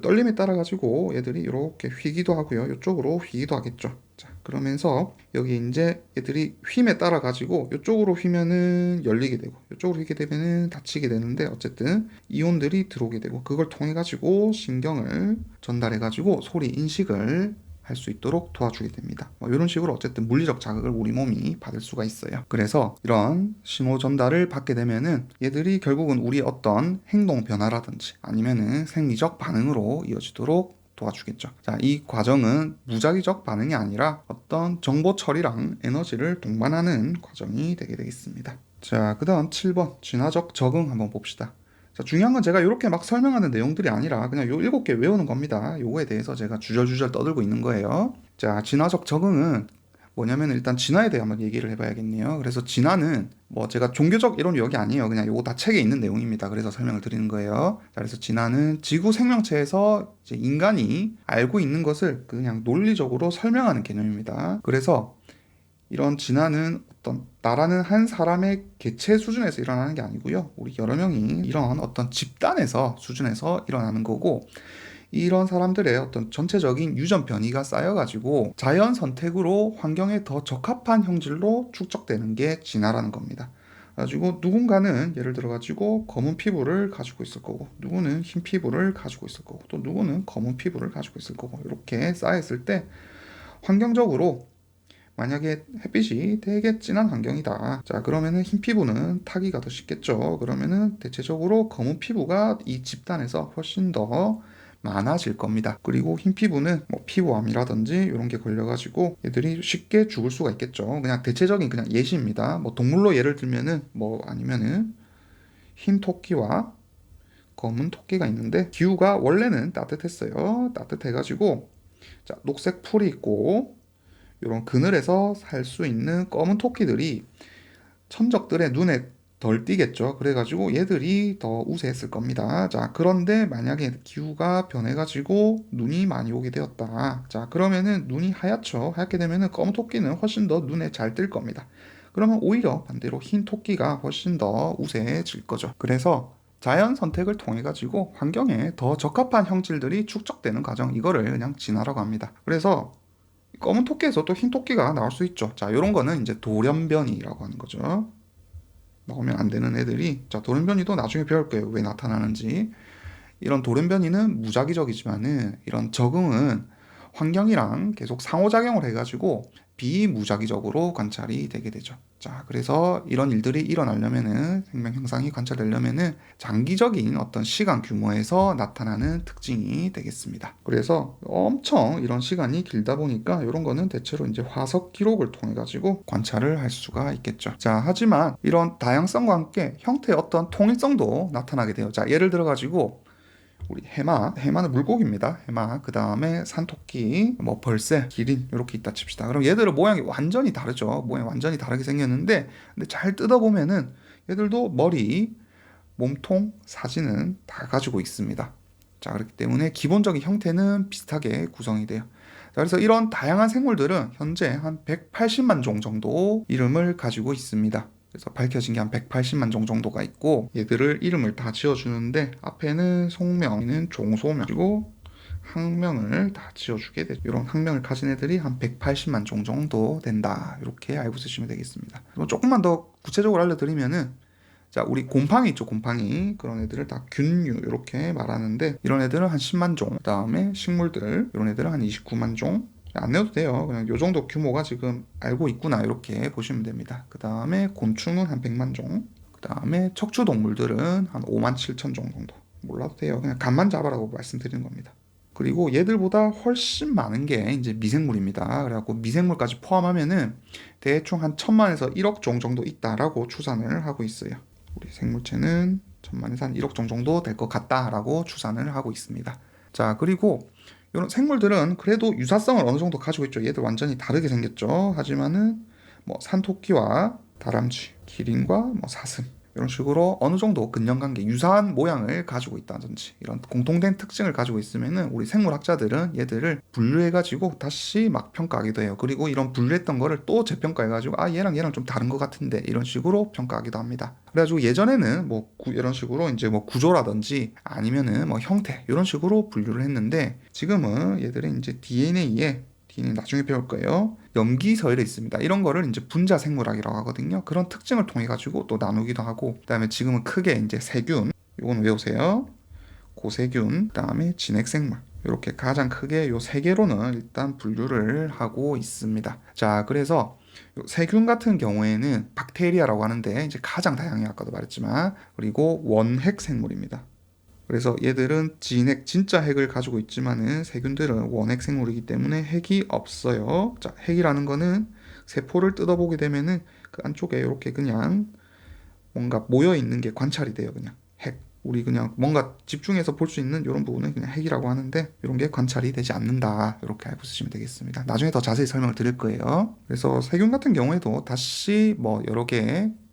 떨림에 따라 가지고 얘들이 이렇게 휘기도 하고요. 이쪽으로 휘기도 하겠죠. 자, 그러면서 여기 이제 얘들이 휨에 따라 가지고 이쪽으로 휘면은 열리게 되고 이쪽으로 휘게 되면은 닫히게 되는데 어쨌든 이온들이 들어오게 되고 그걸 통해 가지고 신경을 전달해 가지고 소리 인식을 할 수 있도록 도와주게 됩니다. 이런 식으로 어쨌든 물리적 자극을 우리 몸이 받을 수가 있어요. 그래서 이런 신호 전달을 받게 되면은 얘들이 결국은 우리 어떤 행동 변화라든지 아니면은 생리적 반응으로 이어지도록 도와주겠죠. 자, 이 과정은 무작위적 반응이 아니라 어떤 정보 처리랑 에너지를 동반하는 과정이 되게 되겠습니다. 자, 그 다음 7번 진화적 적응 한번 봅시다. 자, 중요한 건 제가 이렇게 막 설명하는 내용들이 아니라 그냥 요 7개 외우는 겁니다. 요거에 대해서 제가 주절주절 떠들고 있는 거예요. 자, 진화적 적응은 뭐냐면 일단 진화에 대해 한번 얘기를 해봐야겠네요. 그래서 진화는 뭐 제가 종교적 이론 여기 아니에요. 그냥 요거 다 책에 있는 내용입니다. 그래서 설명을 드리는 거예요. 자, 그래서 진화는 지구 생명체에서 이제 인간이 알고 있는 것을 그냥 논리적으로 설명하는 개념입니다. 그래서 이런 진화는 어떤 나라는 한 사람의 개체 수준에서 일어나는 게 아니고요. 우리 여러 명이 이런 어떤 집단에서 수준에서 일어나는 거고 이런 사람들의 어떤 전체적인 유전 변이가 쌓여가지고 자연 선택으로 환경에 더 적합한 형질로 축적되는 게 진화라는 겁니다. 가지고 누군가는 예를 들어 가지고 검은 피부를 가지고 있을 거고 누구는 흰 피부를 가지고 있을 거고 또 누구는 검은 피부를 가지고 있을 거고 이렇게 쌓였을 때 환경적으로 만약에 햇빛이 되게 진한 환경이다. 자, 그러면은 흰 피부는 타기가 더 쉽겠죠. 그러면은 대체적으로 검은 피부가 이 집단에서 훨씬 더 많아질 겁니다. 그리고 흰 피부는 뭐 피부암이라든지 이런 게 걸려가지고 얘들이 쉽게 죽을 수가 있겠죠. 그냥 대체적인 그냥 예시입니다. 뭐 동물로 예를 들면은 뭐 아니면은 흰 토끼와 검은 토끼가 있는데 기후가 원래는 따뜻했어요. 따뜻해가지고 자, 녹색 풀이 있고 이런 그늘에서 살 수 있는 검은 토끼들이 천적들의 눈에 덜 띄겠죠. 그래가지고 얘들이 더 우세했을 겁니다. 자, 그런데 만약에 기후가 변해가지고 눈이 많이 오게 되었다. 자, 그러면은 눈이 하얗죠. 하얗게 되면은 검은 토끼는 훨씬 더 눈에 잘 띌 겁니다. 그러면 오히려 반대로 흰 토끼가 훨씬 더 우세해질 거죠. 그래서 자연 선택을 통해 가지고 환경에 더 적합한 형질들이 축적되는 과정 이거를 그냥 진화라고 합니다. 그래서 검은 토끼에서 또 흰 토끼가 나올 수 있죠. 자, 이런 거는 이제 돌연변이라고 하는 거죠. 나오면 안 되는 애들이 자, 돌연변이도 나중에 배울 거예요. 왜 나타나는지. 이런 돌연변이는 무작위적이지만은 이런 적응은 환경이랑 계속 상호작용을 해가지고 비무작위적으로 관찰이 되게 되죠. 자, 그래서 이런 일들이 일어나려면은 생명 현상이 관찰되려면은 장기적인 어떤 시간 규모에서 나타나는 특징이 되겠습니다. 그래서 엄청 이런 시간이 길다 보니까 이런 거는 대체로 이제 화석 기록을 통해 가지고 관찰을 할 수가 있겠죠. 자, 하지만 이런 다양성과 함께 형태의 어떤 통일성도 나타나게 돼요. 자, 예를 들어 가지고 우리 해마는 물고기입니다. 해마, 그 다음에 산토끼, 뭐 벌새, 기린 이렇게 있다 칩시다. 그럼 얘들은 모양이 완전히 다르죠. 모양이 완전히 다르게 생겼는데, 근데 잘 뜯어보면은 얘들도 머리, 몸통, 사진은 다 가지고 있습니다. 자, 그렇기 때문에 기본적인 형태는 비슷하게 구성이 돼요. 자, 그래서 이런 다양한 생물들은 현재 한 180만 종 정도 이름을 가지고 있습니다. 그래서 밝혀진 게 한 180만 종 정도가 있고 얘들을 이름을 다 지어주는데 앞에는 속명에는 종소명 그리고 학명을 다 지어주게 되죠. 이런 학명을 가진 애들이 한 180만 종 정도 된다. 이렇게 알고 있으시면 되겠습니다. 그럼 조금만 더 구체적으로 알려드리면은 자, 우리 곰팡이 있죠, 곰팡이. 그런 애들을 다 균류 이렇게 말하는데 이런 애들은 한 10만 종. 그다음에 식물들 이런 애들은 한 29만 종. 안 내도 돼요. 그냥 요 정도 규모가 지금 알고 있구나 이렇게 보시면 됩니다. 그 다음에 곤충은 한 100만 종. 그 다음에 척추 동물들은 한 5만 7천 종 정도. 몰라도 돼요. 그냥 감만 잡아라고 말씀드리는 겁니다. 그리고 얘들보다 훨씬 많은 게 이제 미생물입니다. 그래갖고 미생물까지 포함하면은 대충 한 1000만에서 1억 종 정도 있다라고 추산을 하고 있어요. 우리 생물체는 1000만에서 한 1억 종 정도 될 것 같다라고 추산을 하고 있습니다. 자, 그리고 이런 생물들은 그래도 유사성을 어느 정도 가지고 있죠. 얘들 완전히 다르게 생겼죠. 하지만은 뭐 산토끼와 다람쥐, 기린과 뭐 사슴 이런 식으로 어느 정도 근연관계 유사한 모양을 가지고 있다든지 이런 공통된 특징을 가지고 있으면은 우리 생물학자들은 얘들을 분류해가지고 다시 막 평가하기도 해요. 그리고 이런 분류했던 거를 또 재평가해가지고 아 얘랑 좀 다른 것 같은데 이런 식으로 평가하기도 합니다. 그래가지고 예전에는 뭐 이런 식으로 이제 뭐 구조라든지 아니면은 뭐 형태 이런 식으로 분류를 했는데 지금은 얘들은 이제 DNA에 나중에 배울 거예요. 염기 서열에 있습니다. 이런 거를 이제 분자 생물학이라고 하거든요. 그런 특징을 통해 가지고 또 나누기도 하고, 그다음에 지금은 크게 이제 세균, 요건 외우세요. 고세균, 그다음에 진핵 생물. 이렇게 가장 크게 요 세 개로는 일단 분류를 하고 있습니다. 자, 그래서 세균 같은 경우에는 박테리아라고 하는데 이제 가장 다양해요. 아까도 말했지만. 그리고 원핵 생물입니다. 그래서 얘들은 진핵, 진짜 핵을 가지고 있지만은 세균들은 원핵 생물이기 때문에 핵이 없어요. 자, 핵이라는 거는 세포를 뜯어보게 되면은 그 안쪽에 이렇게 그냥 뭔가 모여 있는 게 관찰이 돼요. 그냥 핵. 우리 그냥 뭔가 집중해서 볼 수 있는 이런 부분은 그냥 핵이라고 하는데 이런 게 관찰이 되지 않는다. 이렇게 알고 쓰시면 되겠습니다. 나중에 더 자세히 설명을 드릴 거예요. 그래서 세균 같은 경우에도 다시 뭐 여러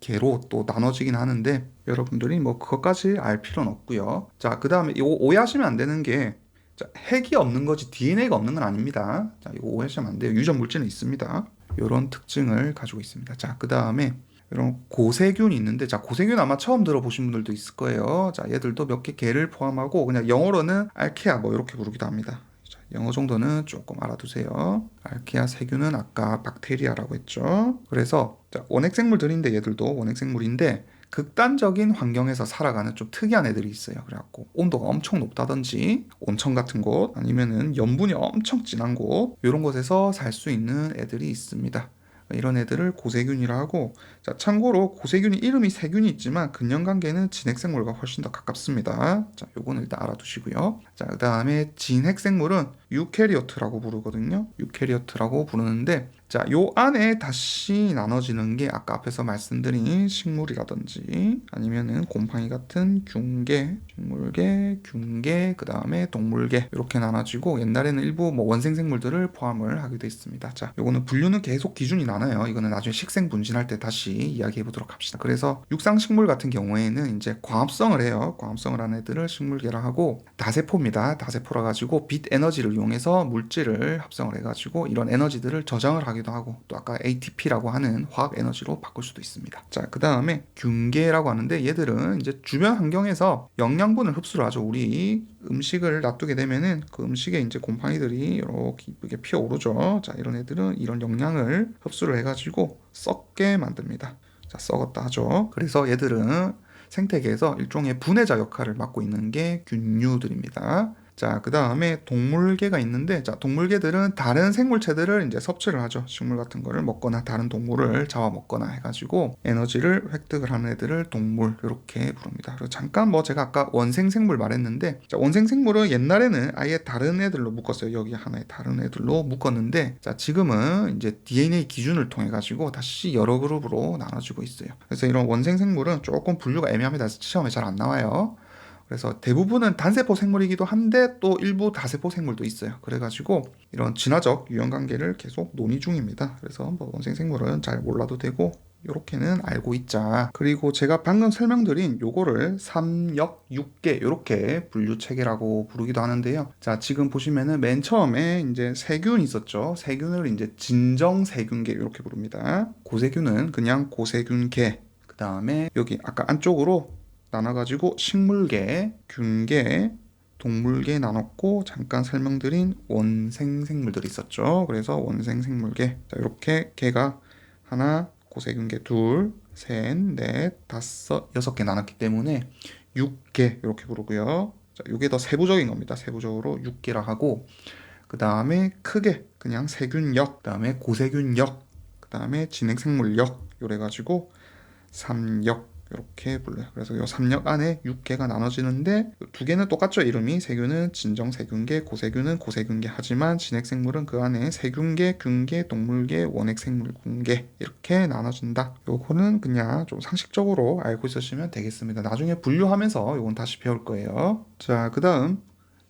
개로 또 나눠지긴 하는데 여러분들이 뭐 그것까지 알 필요는 없고요. 자, 그 다음에 이거 오해하시면 안 되는 게 자, 핵이 없는 거지 DNA가 없는 건 아닙니다. 자, 이거 오해하시면 안 돼요. 유전 물질은 있습니다. 이런 특징을 가지고 있습니다. 자, 그 다음에 이런 고세균이 있는데 자, 고세균 아마 처음 들어보신 분들도 있을 거예요. 자, 얘들도 몇 개 개를 포함하고 그냥 영어로는 알케아 뭐 이렇게 부르기도 합니다. 자, 영어 정도는 조금 알아두세요. 알케아 세균은 아까 박테리아라고 했죠. 그래서 자, 원핵생물들인데 얘들도 원핵생물인데 극단적인 환경에서 살아가는 좀 특이한 애들이 있어요. 그래갖고 온도가 엄청 높다든지 온천 같은 곳 아니면은 염분이 엄청 진한 곳 이런 곳에서 살 수 있는 애들이 있습니다. 이런 애들을 고세균이라 하고 자, 참고로 고세균이 이름이 세균이 있지만 근연관계는 진핵생물과 훨씬 더 가깝습니다. 자, 요거는 일단 알아두시고요. 자, 그 다음에 진핵생물은 유캐리오트라고 부르거든요. 유캐리오트라고 부르는데 자, 요 안에 다시 나눠지는 게 아까 앞에서 말씀드린 식물이라든지 아니면은 곰팡이 같은 균계, 식물계, 균계, 그 다음에 동물계 이렇게 나눠지고 옛날에는 일부 뭐 원생생물들을 포함을 하게 돼 있습니다. 자, 요거는 분류는 계속 기준이 나눠요. 이거는 나중에 식생 분진할 때 다시 이야기해 보도록 합시다. 그래서 육상식물 같은 경우에는 이제 광합성을 해요. 광합성을 하는 애들을 식물계라 하고 다세포입니다. 다세포라 가지고 빛 에너지를 이용해서 물질을 합성을 해가지고 이런 에너지들을 저장을 하기도 하고 또 아까 ATP라고 하는 화학 에너지로 바꿀 수도 있습니다. 자, 그 다음에 균계라고 하는데 얘들은 이제 주변 환경에서 영양분을 흡수를 하죠. 우리 음식을 놔두게 되면은 그 음식에 이제 곰팡이들이 이렇게 이쁘게 피어오르죠. 자, 이런 애들은 이런 영양을 흡수를 해가지고 썩게 만듭니다. 자, 썩었다 하죠. 그래서 얘들은 생태계에서 일종의 분해자 역할을 맡고 있는 게 균류들입니다. 자, 그 다음에 동물계가 있는데, 자, 동물계들은 다른 생물체들을 이제 섭취를 하죠. 식물 같은 거를 먹거나 다른 동물을 잡아먹거나 해가지고 에너지를 획득을 하는 애들을 동물 이렇게 부릅니다. 그리고 잠깐 뭐 제가 아까 원생생물 말했는데, 자, 원생생물은 옛날에는 아예 다른 애들로 묶었어요. 여기 하나의 다른 애들로 묶었는데, 자, 지금은 이제 DNA 기준을 통해 가지고 다시 여러 그룹으로 나눠지고 있어요. 그래서 이런 원생생물은 조금 분류가 애매합니다. 시험에 잘 안 나와요. 그래서 대부분은 단세포 생물이기도 한데 또 일부 다세포 생물도 있어요. 그래가지고 이런 진화적 유형관계를 계속 논의 중입니다. 그래서 뭐 원생 생물은 잘 몰라도 되고 요렇게는 알고 있자. 그리고 제가 방금 설명드린 요거를 3역 6계 이렇게 분류 체계라고 부르기도 하는데요. 자, 지금 보시면은 맨 처음에 이제 세균 있었죠. 세균을 이제 진정 세균계 이렇게 부릅니다. 고세균은 그냥 고세균계. 그 다음에 여기 아까 안쪽으로 나눠가지고 식물계, 균계, 동물계 나눴고 잠깐 설명드린 원생생물들이 있었죠. 그래서 원생생물계. 자, 이렇게 개가 하나, 고세균계 둘, 셋, 넷, 다섯, 여섯 개 나눴기 때문에 6개 이렇게 부르고요. 자, 이게 더 세부적인 겁니다. 세부적으로 6개라 하고 그 다음에 크게 그냥 세균역, 그 다음에 고세균역, 그 다음에 진핵생물역 이래 가지고 3역 이렇게 불러요. 그래서 이 3역 안에 6개가 나눠지는데 두 개는 똑같죠. 이름이 세균은 진정세균계, 고세균은 고세균계 하지만 진핵생물은 그 안에 세균계, 균계, 동물계, 원핵생물군계 이렇게 나눠진다. 요거는 그냥 좀 상식적으로 알고 있으시면 되겠습니다. 나중에 분류하면서 요건 다시 배울 거예요. 자, 그 다음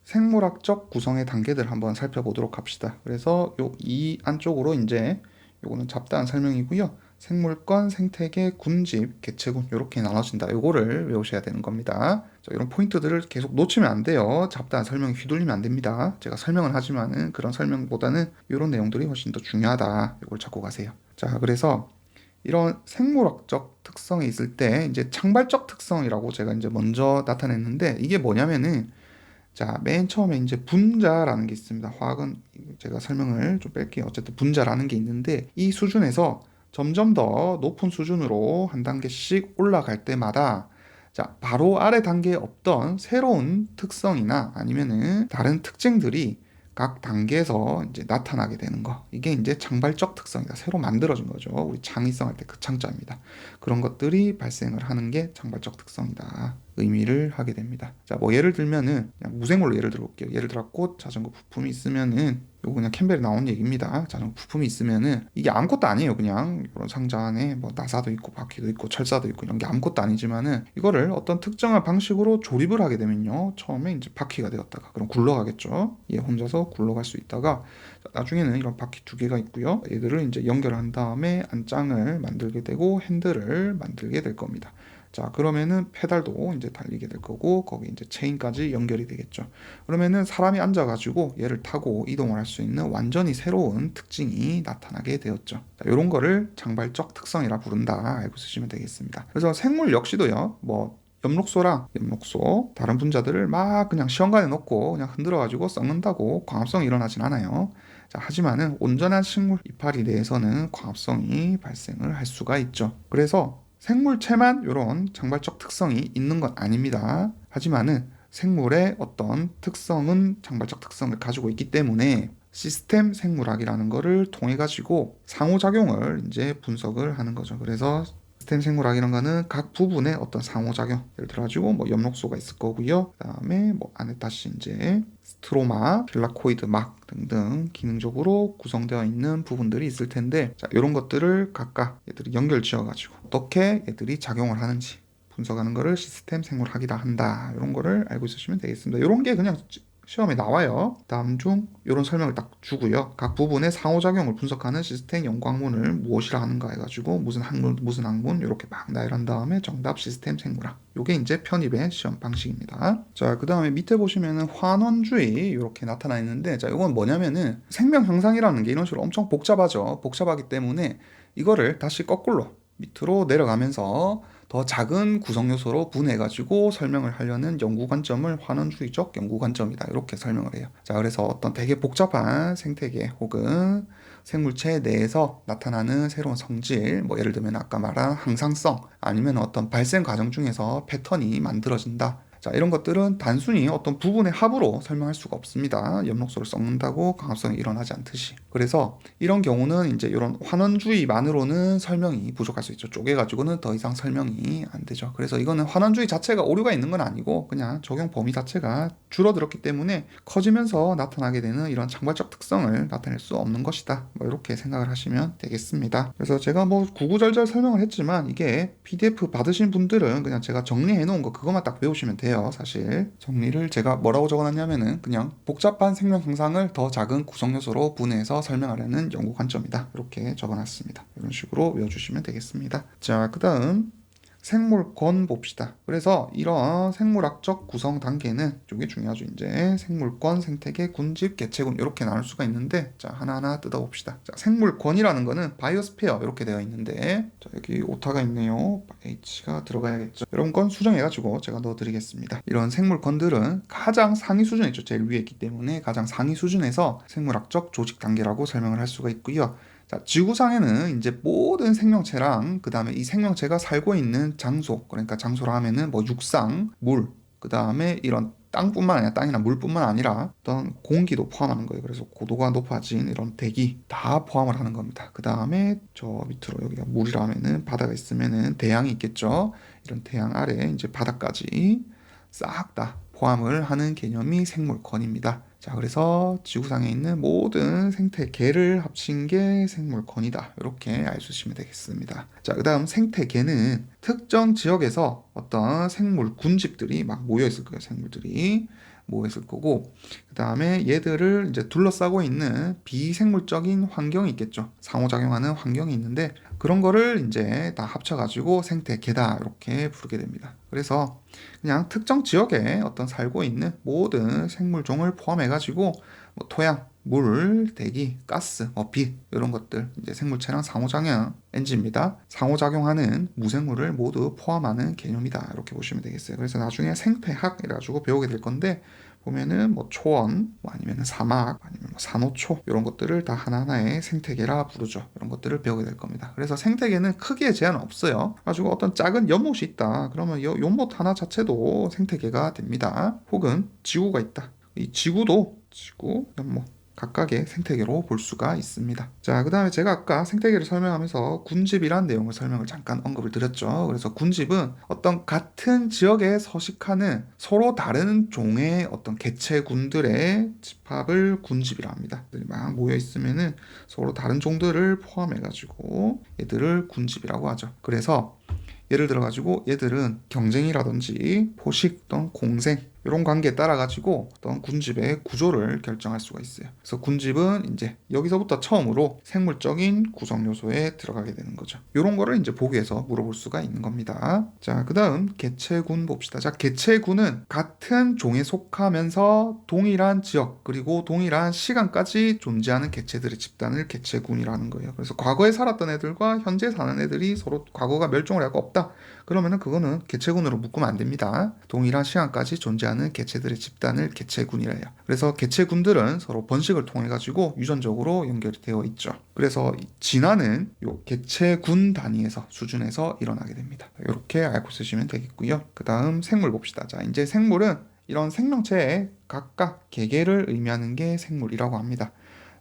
생물학적 구성의 단계들 한번 살펴보도록 합시다. 그래서 요 이 안쪽으로 이제 요거는 잡다한 설명이고요. 생물권, 생태계, 군집, 개체군 이렇게 나눠진다. 요거를 외우셔야 되는 겁니다. 자, 이런 포인트들을 계속 놓치면 안 돼요. 잡다한 설명이 휘둘리면 안 됩니다. 제가 설명을 하지만은 그런 설명보다는 이런 내용들이 훨씬 더 중요하다. 요걸 잡고 가세요. 자, 그래서 이런 생물학적 특성이 있을 때 이제 창발적 특성이라고 제가 이제 먼저 나타냈는데 이게 뭐냐면은 자, 맨 처음에 이제 분자라는 게 있습니다. 화학은 제가 설명을 좀 뺄게요. 어쨌든 분자라는 게 있는데 이 수준에서 점점 더 높은 수준으로 한 단계씩 올라갈 때마다 자, 바로 아래 단계에 없던 새로운 특성이나 아니면은 다른 특징들이 각 단계에서 이제 나타나게 되는 거. 이게 이제 창발적 특성이다. 새로 만들어진 거죠. 우리 창의성 할 때 그 창자입니다. 그런 것들이 발생을 하는 게 창발적 특성이다. 의미를 하게 됩니다. 자, 뭐 예를 들면은 그냥 무생물로 예를 들어볼게요. 예를 들어 꽃, 자전거 부품이 있으면은 요거 그냥 캠벨에 나온 얘기입니다. 자전거 부품이 있으면은 이게 아무것도 아니에요. 그냥 이런 상자 안에 뭐 나사도 있고 바퀴도 있고 철사도 있고 이런 게 아무것도 아니지만은 이거를 어떤 특정한 방식으로 조립을 하게 되면요. 처음에 이제 바퀴가 되었다가 그럼 굴러가겠죠. 얘 혼자서 굴러갈 수 있다가 나중에는 이런 바퀴 두 개가 있고요. 얘들을 이제 연결한 다음에 안장을 만들게 되고 핸들을 만들게 될 겁니다. 자, 그러면은 페달도 이제 달리게 될 거고 거기 이제 체인까지 연결이 되겠죠. 그러면은 사람이 앉아가지고 얘를 타고 이동을 할 수 있는 완전히 새로운 특징이 나타나게 되었죠. 자, 이런 거를 장발적 특성이라 부른다. 알고 쓰시면 되겠습니다. 그래서 생물 역시도요. 뭐 엽록소 다른 분자들을 막 그냥 시험관에 넣고 그냥 흔들어가지고 썩는다고 광합성이 일어나진 않아요. 자, 하지만은 온전한 식물 이파리 내에서는 광합성이 발생을 할 수가 있죠. 그래서 생물체만 이런 장발적 특성이 있는 건 아닙니다. 하지만은 생물의 어떤 특성은 장발적 특성을 가지고 있기 때문에 시스템 생물학이라는 거를 통해 가지고 상호작용을 이제 분석을 하는 거죠. 그래서 시스템 생물학이라는 거는 각 부분의 어떤 상호작용, 예를 들어 가지고 뭐 엽록소가 있을 거고요. 그다음에 뭐 안에 다시 이제 스트로마, 필라코이드 막 등등 기능적으로 구성되어 있는 부분들이 있을 텐데, 자, 이런 것들을 각각 얘들이 연결 지어 가지고 어떻게 얘들이 작용을 하는지 분석하는 거를 시스템 생물학이라 한다. 이런 거를 알고 있으시면 되겠습니다. 이런 게 그냥 시험에 나와요. 다음 중 이런 설명을 딱 주고요. 각 부분의 상호작용을 분석하는 시스템 연관문을 무엇이라 하는가 해가지고 무슨 학문 이렇게 막 나열한 다음에 정답 시스템 생물학. 요게 이제 편입의 시험 방식입니다. 자, 그 다음에 밑에 보시면은 환원주의 이렇게 나타나 있는데, 자, 이건 뭐냐면은 생명 형상이라는 게 이런 식으로 엄청 복잡하죠. 복잡하기 때문에 이거를 다시 거꾸로 밑으로 내려가면서 더 작은 구성 요소로 분해가지고 설명을 하려는 연구 관점을 환원주의적 연구 관점이다. 이렇게 설명을 해요. 자, 그래서 어떤 되게 복잡한 생태계 혹은 생물체 내에서 나타나는 새로운 성질, 뭐 예를 들면 아까 말한 항상성, 아니면 어떤 발생 과정 중에서 패턴이 만들어진다. 자, 이런 것들은 단순히 어떤 부분의 합으로 설명할 수가 없습니다. 엽록소를 썩는다고 광합성이 일어나지 않듯이. 그래서 이런 경우는 이제 이런 환원주의만으로는 설명이 부족할 수 있죠. 쪼개가지고는 더 이상 설명이 안 되죠. 그래서 이거는 환원주의 자체가 오류가 있는 건 아니고 그냥 적용 범위 자체가 줄어들었기 때문에 커지면서 나타나게 되는 이런 장발적 특성을 나타낼 수 없는 것이다. 뭐 이렇게 생각을 하시면 되겠습니다. 그래서 제가 뭐 구구절절 설명을 했지만 이게 PDF 받으신 분들은 그냥 제가 정리해 놓은 거 그것만 딱 외우시면 돼요. 사실 정리를 제가 뭐라고 적어놨냐면은 그냥 복잡한 생명 현상을 더 작은 구성 요소로 분해해서 설명하려는 연구 관점이다. 이렇게 적어놨습니다. 이런 식으로 외워주시면 되겠습니다. 자, 그 다음 생물권 봅시다. 그래서 이런 생물학적 구성 단계는 이게 중요하죠. 이제 생물권, 생태계, 군집, 개체군 이렇게 나눌 수가 있는데 자, 하나하나 뜯어봅시다. 자, 생물권이라는 거는 바이오스피어 이렇게 되어 있는데 자, 여기 오타가 있네요. H가 들어가야겠죠. 이런 건 수정해가지고 제가 넣어드리겠습니다. 이런 생물권들은 가장 상위 수준에 있죠. 제일 위에 있기 때문에 가장 상위 수준에서 생물학적 조직 단계라고 설명을 할 수가 있고요. 자, 지구상에는 이제 모든 생명체랑 그 다음에 이 생명체가 살고 있는 장소, 그러니까 장소라 하면은 뭐 육상, 물, 그 다음에 이런 땅뿐만 아니라 땅이나 물뿐만 아니라 어떤 공기도 포함하는 거예요. 그래서 고도가 높아진 이런 대기 다 포함을 하는 겁니다. 그 다음에 저 밑으로 여기가 물이라 하면은 바다가 있으면은 대양이 있겠죠. 이런 대양 아래 이제 바다까지 싹 다 포함을 하는 개념이 생물권입니다. 자, 그래서 지구상에 있는 모든 생태계를 합친 게 생물권이다. 이렇게 알수시면 되겠습니다. 자, 그 다음 생태계는 특정 지역에서 어떤 생물 군집들이 막 모여 있을 거예요. 생물들이 모여 있을 거고, 그 다음에 얘들을 이제 둘러싸고 있는 비생물적인 환경이 있겠죠. 상호작용하는 환경이 있는데 그런 거를 이제 다 합쳐가지고 생태계다 이렇게 부르게 됩니다. 그래서 그냥 특정 지역에 어떤 살고 있는 모든 생물종을 포함해가지고 뭐 토양, 물, 대기, 가스, 빛 이런 것들 이제 생물체랑 상호작용 엔지입니다. 상호작용하는 무생물을 모두 포함하는 개념이다 이렇게 보시면 되겠어요. 그래서 나중에 생태학 이래가지고 배우게 될 건데 보면은 뭐 초원, 뭐 아니면 사막, 아니면 뭐 산호초 이런 것들을 다 하나하나의 생태계라 부르죠. 이런 것들을 배우게 될 겁니다. 그래서 생태계는 크기에 제한은 없어요. 가지고 어떤 작은 연못이 있다. 그러면 이 연못 하나 자체도 생태계가 됩니다. 혹은 지구가 있다. 이 지구도 지구, 연못 각각의 생태계로 볼 수가 있습니다. 자, 그 다음에 제가 아까 생태계를 설명하면서 군집이란 내용을 설명을 잠깐 언급을 드렸죠. 그래서 군집은 어떤 같은 지역에 서식하는 서로 다른 종의 어떤 개체군들의 집합을 군집이라 합니다. 막 모여 있으면은 서로 다른 종들을 포함해가지고 얘들을 군집이라고 하죠. 그래서 예를 들어가지고 얘들은 경쟁이라든지 포식 또는 공생 이런 관계에 따라 가지고 어떤 군집의 구조를 결정할 수가 있어요. 그래서 군집은 이제 여기서부터 처음으로 생물적인 구성 요소에 들어가게 되는 거죠. 이런 거를 이제 보기에서 물어볼 수가 있는 겁니다. 자, 그 다음 개체군 봅시다. 자, 개체군은 같은 종에 속하면서 동일한 지역 그리고 동일한 시간까지 존재하는 개체들의 집단을 개체군이라는 거예요. 그래서 과거에 살았던 애들과 현재 사는 애들이 서로 과거가 멸종을 하고 없다. 그러면은 그거는 개체군으로 묶으면 안 됩니다. 동일한 시간까지 존재하는 개체들의 집단을 개체군이라 해요. 그래서 개체군들은 서로 번식을 통해 가지고 유전적으로 연결이 되어 있죠. 그래서 진화는 요 개체군 단위에서 수준에서 일어나게 됩니다. 이렇게 알고 쓰시면 되겠고요. 그 다음 생물 봅시다. 자, 이제 생물은 이런 생명체의 각각 개개를 의미하는 게 생물이라고 합니다.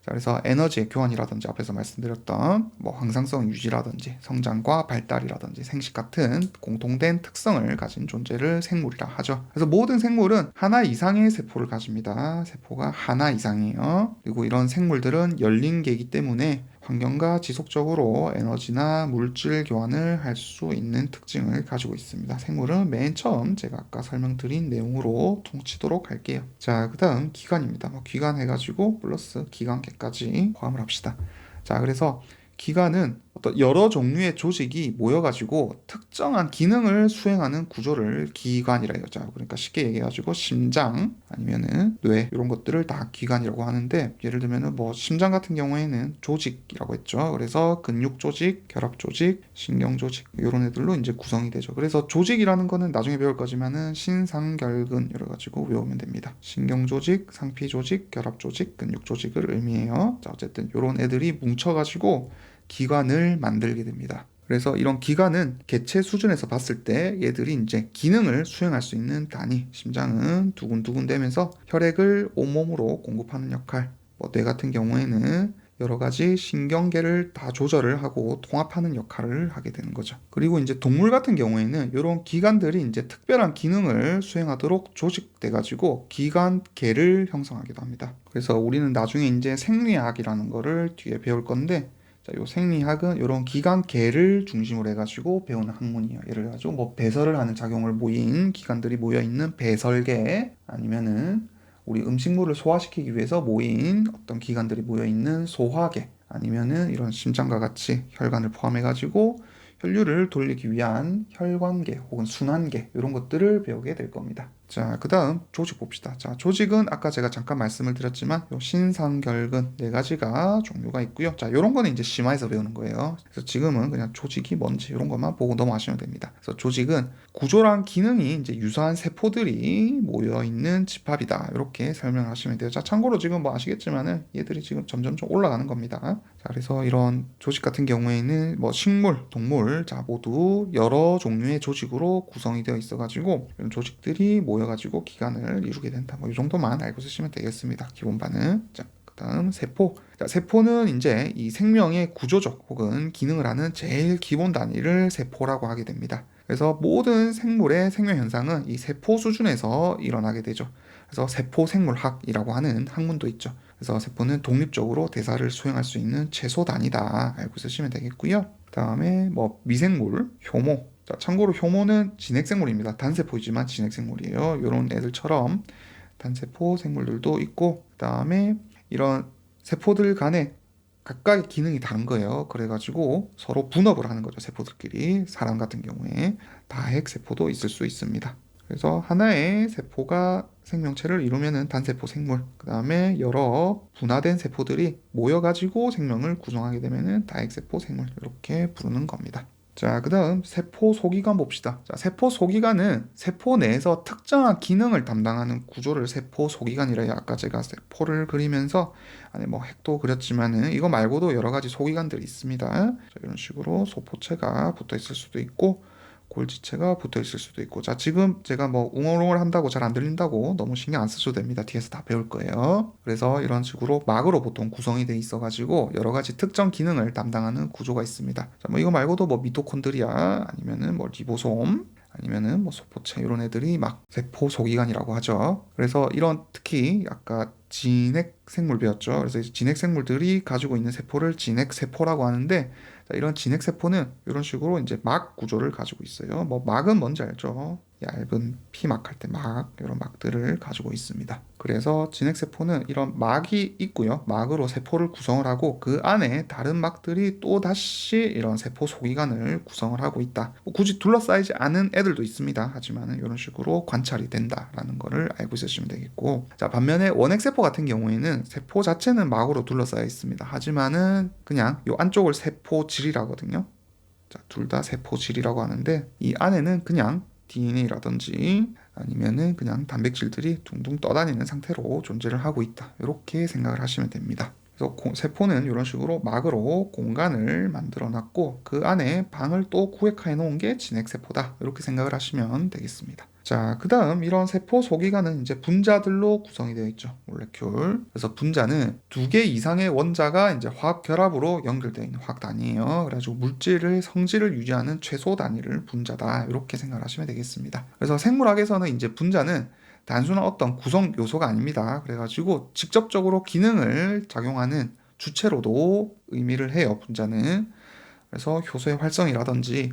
자, 그래서 에너지의 교환이라든지 앞에서 말씀드렸던 뭐 항상성 유지라든지 성장과 발달이라든지 생식 같은 공통된 특성을 가진 존재를 생물이라 하죠. 그래서 모든 생물은 하나 이상의 세포를 가집니다. 세포가 하나 이상이에요. 그리고 이런 생물들은 열린 개이기 때문에 환경과 지속적으로 에너지나 물질 교환을 할 수 있는 특징을 가지고 있습니다. 생물은 맨 처음 제가 아까 설명드린 내용으로 퉁치도록 할게요. 자, 그 다음 기관입니다. 기관 해가지고 플러스 기관계까지 포함을 합시다. 자, 그래서 기관은 어떤 여러 종류의 조직이 모여가지고 특정한 기능을 수행하는 구조를 기관이라 해요. 자, 그러니까 쉽게 얘기해가지고 심장 아니면은 뇌 이런 것들을 다 기관이라고 하는데 예를 들면은 뭐 심장 같은 경우에는 조직이라고 했죠. 그래서 근육 조직, 결합 조직, 신경 조직 이런 애들로 이제 구성이 되죠. 그래서 조직이라는 거는 나중에 배울 거지만은 신상결근 이래 가지고 외우면 됩니다. 신경 조직, 상피 조직, 결합 조직, 근육 조직을 의미해요. 자, 어쨌든 이런 애들이 뭉쳐가지고 기관을 만들게 됩니다. 그래서 이런 기관은 개체 수준에서 봤을 때 얘들이 이제 기능을 수행할 수 있는 단위, 심장은 두근두근 대면서 혈액을 온몸으로 공급하는 역할, 뭐 뇌 같은 경우에는 여러 가지 신경계를 다 조절을 하고 통합하는 역할을 하게 되는 거죠. 그리고 이제 동물 같은 경우에는 이런 기관들이 이제 특별한 기능을 수행하도록 조직돼 가지고 기관계를 형성하기도 합니다. 그래서 우리는 나중에 이제 생리학이라는 거를 뒤에 배울 건데, 자, 요 생리학은 이런 기관계를 중심으로 해가지고 배우는 학문이에요. 예를 들어서 뭐 배설을 하는 작용을 모인 기관들이 모여 있는 배설계, 아니면은 우리 음식물을 소화시키기 위해서 모인 어떤 기관들이 모여 있는 소화계, 아니면은 이런 심장과 같이 혈관을 포함해가지고 혈류를 돌리기 위한 혈관계 혹은 순환계, 이런 것들을 배우게 될 겁니다. 자, 그 다음 조직 봅시다. 자, 조직은 아까 제가 잠깐 말씀을 드렸지만 요 신상결근 네 가지가 종류가 있고요. 자, 요런 거는 이제 심화해서 배우는 거예요. 그래서 지금은 그냥 조직이 뭔지 이런 것만 보고 넘어가시면 됩니다. 그래서 조직은 구조랑 기능이 이제 유사한 세포들이 모여 있는 집합이다, 이렇게 설명을 하시면 돼요. 자, 참고로 지금 뭐 아시겠지만은 얘들이 지금 점점 좀 올라가는 겁니다. 자, 그래서 이런 조직 같은 경우에는 뭐 식물, 동물, 자, 모두 여러 종류의 조직으로 구성이 되어 있어가지고 이런 조직들이 모여가지고 기관을 이루게 된다. 뭐 이 정도만 알고 쓰시면 되겠습니다. 기본반은. 자, 그다음 세포. 자, 세포는 이제 이 생명의 구조적 혹은 기능을 하는 제일 기본 단위를 세포라고 하게 됩니다. 그래서 모든 생물의 생명 현상은 이 세포 수준에서 일어나게 되죠. 그래서 세포 생물학이라고 하는 학문도 있죠. 그래서 세포는 독립적으로 대사를 수행할 수 있는 최소 단위다, 알고 쓰시면 되겠고요. 그다음에 뭐 미생물, 효모. 자, 참고로 효모는 진핵생물입니다. 단세포이지만 진핵생물이에요. 이런 애들처럼 단세포 생물들도 있고, 그다음에 이런 세포들 간에 각각의 기능이 다른 거예요. 그래가지고 서로 분업을 하는 거죠. 세포들끼리. 사람 같은 경우에 다핵 세포도 있을 수 있습니다. 그래서 하나의 세포가 생명체를 이루면은 단세포 생물, 그 다음에 여러 분화된 세포들이 모여가지고 생명을 구성하게 되면은 다핵세포 생물, 이렇게 부르는 겁니다. 자, 그 다음 세포 소기관 봅시다. 자, 세포 소기관은 세포 내에서 특정한 기능을 담당하는 구조를 세포 소기관이라 해요. 아까 제가 세포를 그리면서 안에 뭐 핵도 그렸지만은 이거 말고도 여러 가지 소기관들이 있습니다. 자, 이런 식으로 소포체가 붙어 있을 수도 있고 골지체가 붙어 있을 수도 있고. 자, 지금 제가 뭐 웅얼웅얼 한다고 잘 안 들린다고 너무 신경 안 쓰셔도 됩니다. 뒤에서 다 배울 거예요. 그래서 이런 식으로 막으로 보통 구성이 돼 있어 가지고 여러 가지 특정 기능을 담당하는 구조가 있습니다. 자, 뭐 이거 말고도 뭐 미토콘드리아, 아니면은 뭐 리보솜, 아니면은 뭐 소포체, 이런 애들이 막 세포 소기관이라고 하죠. 그래서 이런, 특히 아까 진핵 생물 배웠죠. 그래서 진핵 생물들이 가지고 있는 세포를 진핵 세포라고 하는데, 자, 이런 진핵 세포는 이런 식으로 이제 막 구조를 가지고 있어요. 뭐 막은 뭔지 알죠? 얇은 피막 할 때 막, 이런 막들을 가지고 있습니다. 그래서 진핵세포는 이런 막이 있고요. 막으로 세포를 구성을 하고 그 안에 다른 막들이 또 다시 이런 세포 소기관을 구성을 하고 있다. 뭐 굳이 둘러싸이지 않은 애들도 있습니다. 하지만 이런 식으로 관찰이 된다라는 거를 알고 있으시면 되겠고, 자, 반면에 원핵세포 같은 경우에는 세포 자체는 막으로 둘러싸여 있습니다. 하지만은 그냥 이 안쪽을 세포질이라고 하거든요. 자, 둘 다 세포질이라고 하는데 이 안에는 그냥 DNA라든지 아니면은 그냥 단백질들이 둥둥 떠다니는 상태로 존재를 하고 있다, 이렇게 생각을 하시면 됩니다. 그래서 세포는 이런 식으로 막으로 공간을 만들어 놨고 그 안에 방을 또 구획해 놓은 게 진핵세포다, 이렇게 생각을 하시면 되겠습니다. 자, 그 다음 이런 세포 소기관은 이제 분자들로 구성이 되어 있죠. 몰레큘. 그래서 분자는 2개 이상의 원자가 이제 화학 결합으로 연결되어 있는 화학 단위예요. 그래가지고 물질의 성질을 유지하는 최소 단위를 분자다, 이렇게 생각을 하시면 되겠습니다. 그래서 생물학에서는 이제 분자는 단순한 어떤 구성 요소가 아닙니다. 그래가지고 직접적으로 기능을 작용하는 주체로도 의미를 해요, 분자는. 그래서 효소의 활성이라든지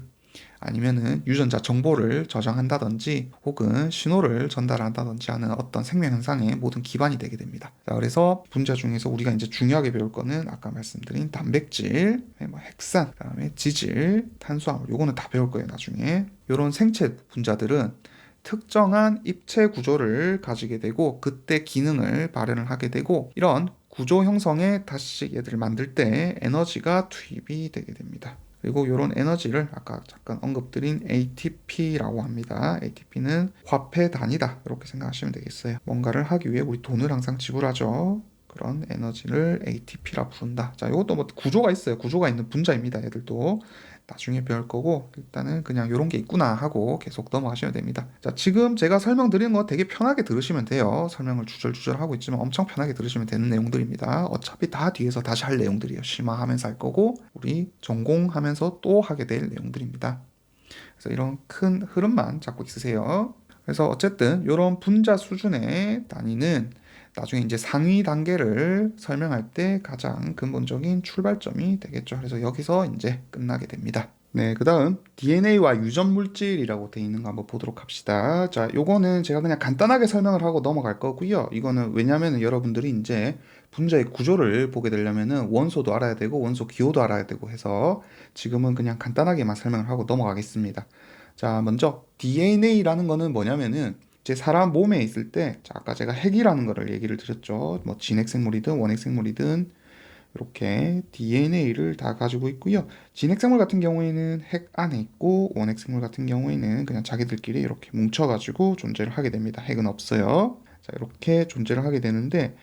아니면은 유전자 정보를 저장한다든지 혹은 신호를 전달한다든지 하는 어떤 생명 현상의 모든 기반이 되게 됩니다. 자, 그래서 분자 중에서 우리가 이제 중요하게 배울 거는 아까 말씀드린 단백질, 뭐 핵산, 그다음에 지질, 탄수화물, 요거는 다 배울 거예요, 나중에. 이런 생체 분자들은 특정한 입체 구조를 가지게 되고 그때 기능을 발현을 하게 되고, 이런 구조 형성에 다시 얘들을 만들 때 에너지가 투입이 되게 됩니다. 그리고 이런 에너지를 아까 잠깐 언급드린 ATP라고 합니다. ATP는 화폐 단위다, 이렇게 생각하시면 되겠어요. 뭔가를 하기 위해 우리 돈을 항상 지불하죠. 그런 에너지를 ATP라 부른다. 자, 이것도 뭐 구조가 있어요. 구조가 있는 분자입니다. 얘들도 나중에 배울 거고 일단은 그냥 이런 게 있구나 하고 계속 넘어가시면 됩니다. 자, 지금 제가 설명드리는 거 되게 편하게 들으시면 돼요. 설명을 주절주절 하고 있지만 엄청 편하게 들으시면 되는 내용들입니다. 어차피 다 뒤에서 다시 할 내용들이에요. 심화하면서 할 거고 우리 전공하면서 또 하게 될 내용들입니다. 그래서 이런 큰 흐름만 잡고 있으세요. 그래서 어쨌든 이런 분자 수준의 단위는 나중에 이제 상위 단계를 설명할 때 가장 근본적인 출발점이 되겠죠. 그래서 여기서 이제 끝나게 됩니다. 네, 그 다음 DNA와 유전 물질이라고 되어 있는 거 한번 보도록 합시다. 자, 요거는 제가 그냥 간단하게 설명을 하고 넘어갈 거고요. 이거는 왜냐면은 여러분들이 이제 분자의 구조를 보게 되려면은 원소도 알아야 되고 원소 기호도 알아야 되고 해서 지금은 그냥 간단하게만 설명을 하고 넘어가겠습니다. 자, 먼저 DNA라는 거는 뭐냐면은 제 사람 몸에 있을 때, 자, 아까 제가 핵이라는 거를 얘기를 드렸죠. 뭐 진핵생물이든 원핵생물이든 이렇게 DNA를 다 가지고 있고요. 진핵생물 같은 경우에는 핵 안에 있고 원핵생물 같은 경우에는 그냥 자기들끼리 이렇게 뭉쳐가지고 존재를 하게 됩니다. 핵은 없어요. 자, 이렇게 존재를 하게 되는데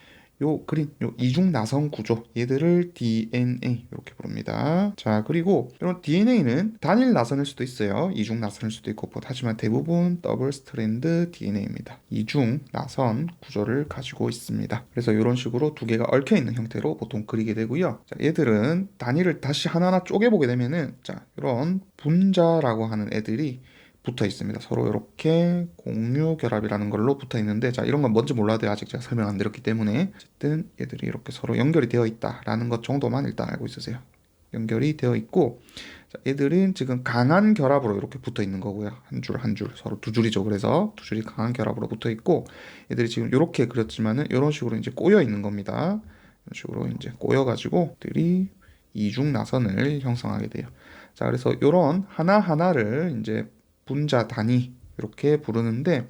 요 그린 요 이중 나선 구조 얘들을 DNA 이렇게 부릅니다. 자, 그리고 이런 DNA는 단일 나선일 수도 있어요. 이중 나선일 수도 있고 하지만 대부분 더블 스트랜드 DNA입니다. 이중 나선 구조를 가지고 있습니다. 그래서 이런 식으로 두 개가 얽혀 있는 형태로 보통 그리게 되고요. 자, 얘들은 단위를 다시 하나하나 쪼개보게 되면은 자, 이런 분자라고 하는 애들이 붙어 있습니다. 서로 이렇게 공유 결합이라는 걸로 붙어 있는데, 자, 이런 건 뭔지 몰라도 돼요. 아직 제가 설명 안 드렸기 때문에. 어쨌든 얘들이 이렇게 서로 연결이 되어 있다라는 것 정도만 일단 알고 있으세요. 연결이 되어 있고, 자, 얘들은 지금 강한 결합으로 이렇게 붙어 있는 거고요. 한 줄 한 줄, 서로 두 줄이죠. 그래서 두 줄이 강한 결합으로 붙어 있고, 얘들이 지금 이렇게 그렸지만은 이런 식으로 이제 꼬여 있는 겁니다. 이런 식으로 이제 꼬여가지고 들이 이중 나선을 형성하게 돼요. 자, 그래서 이런 하나하나를 이제 분자 단위 이렇게 부르는데,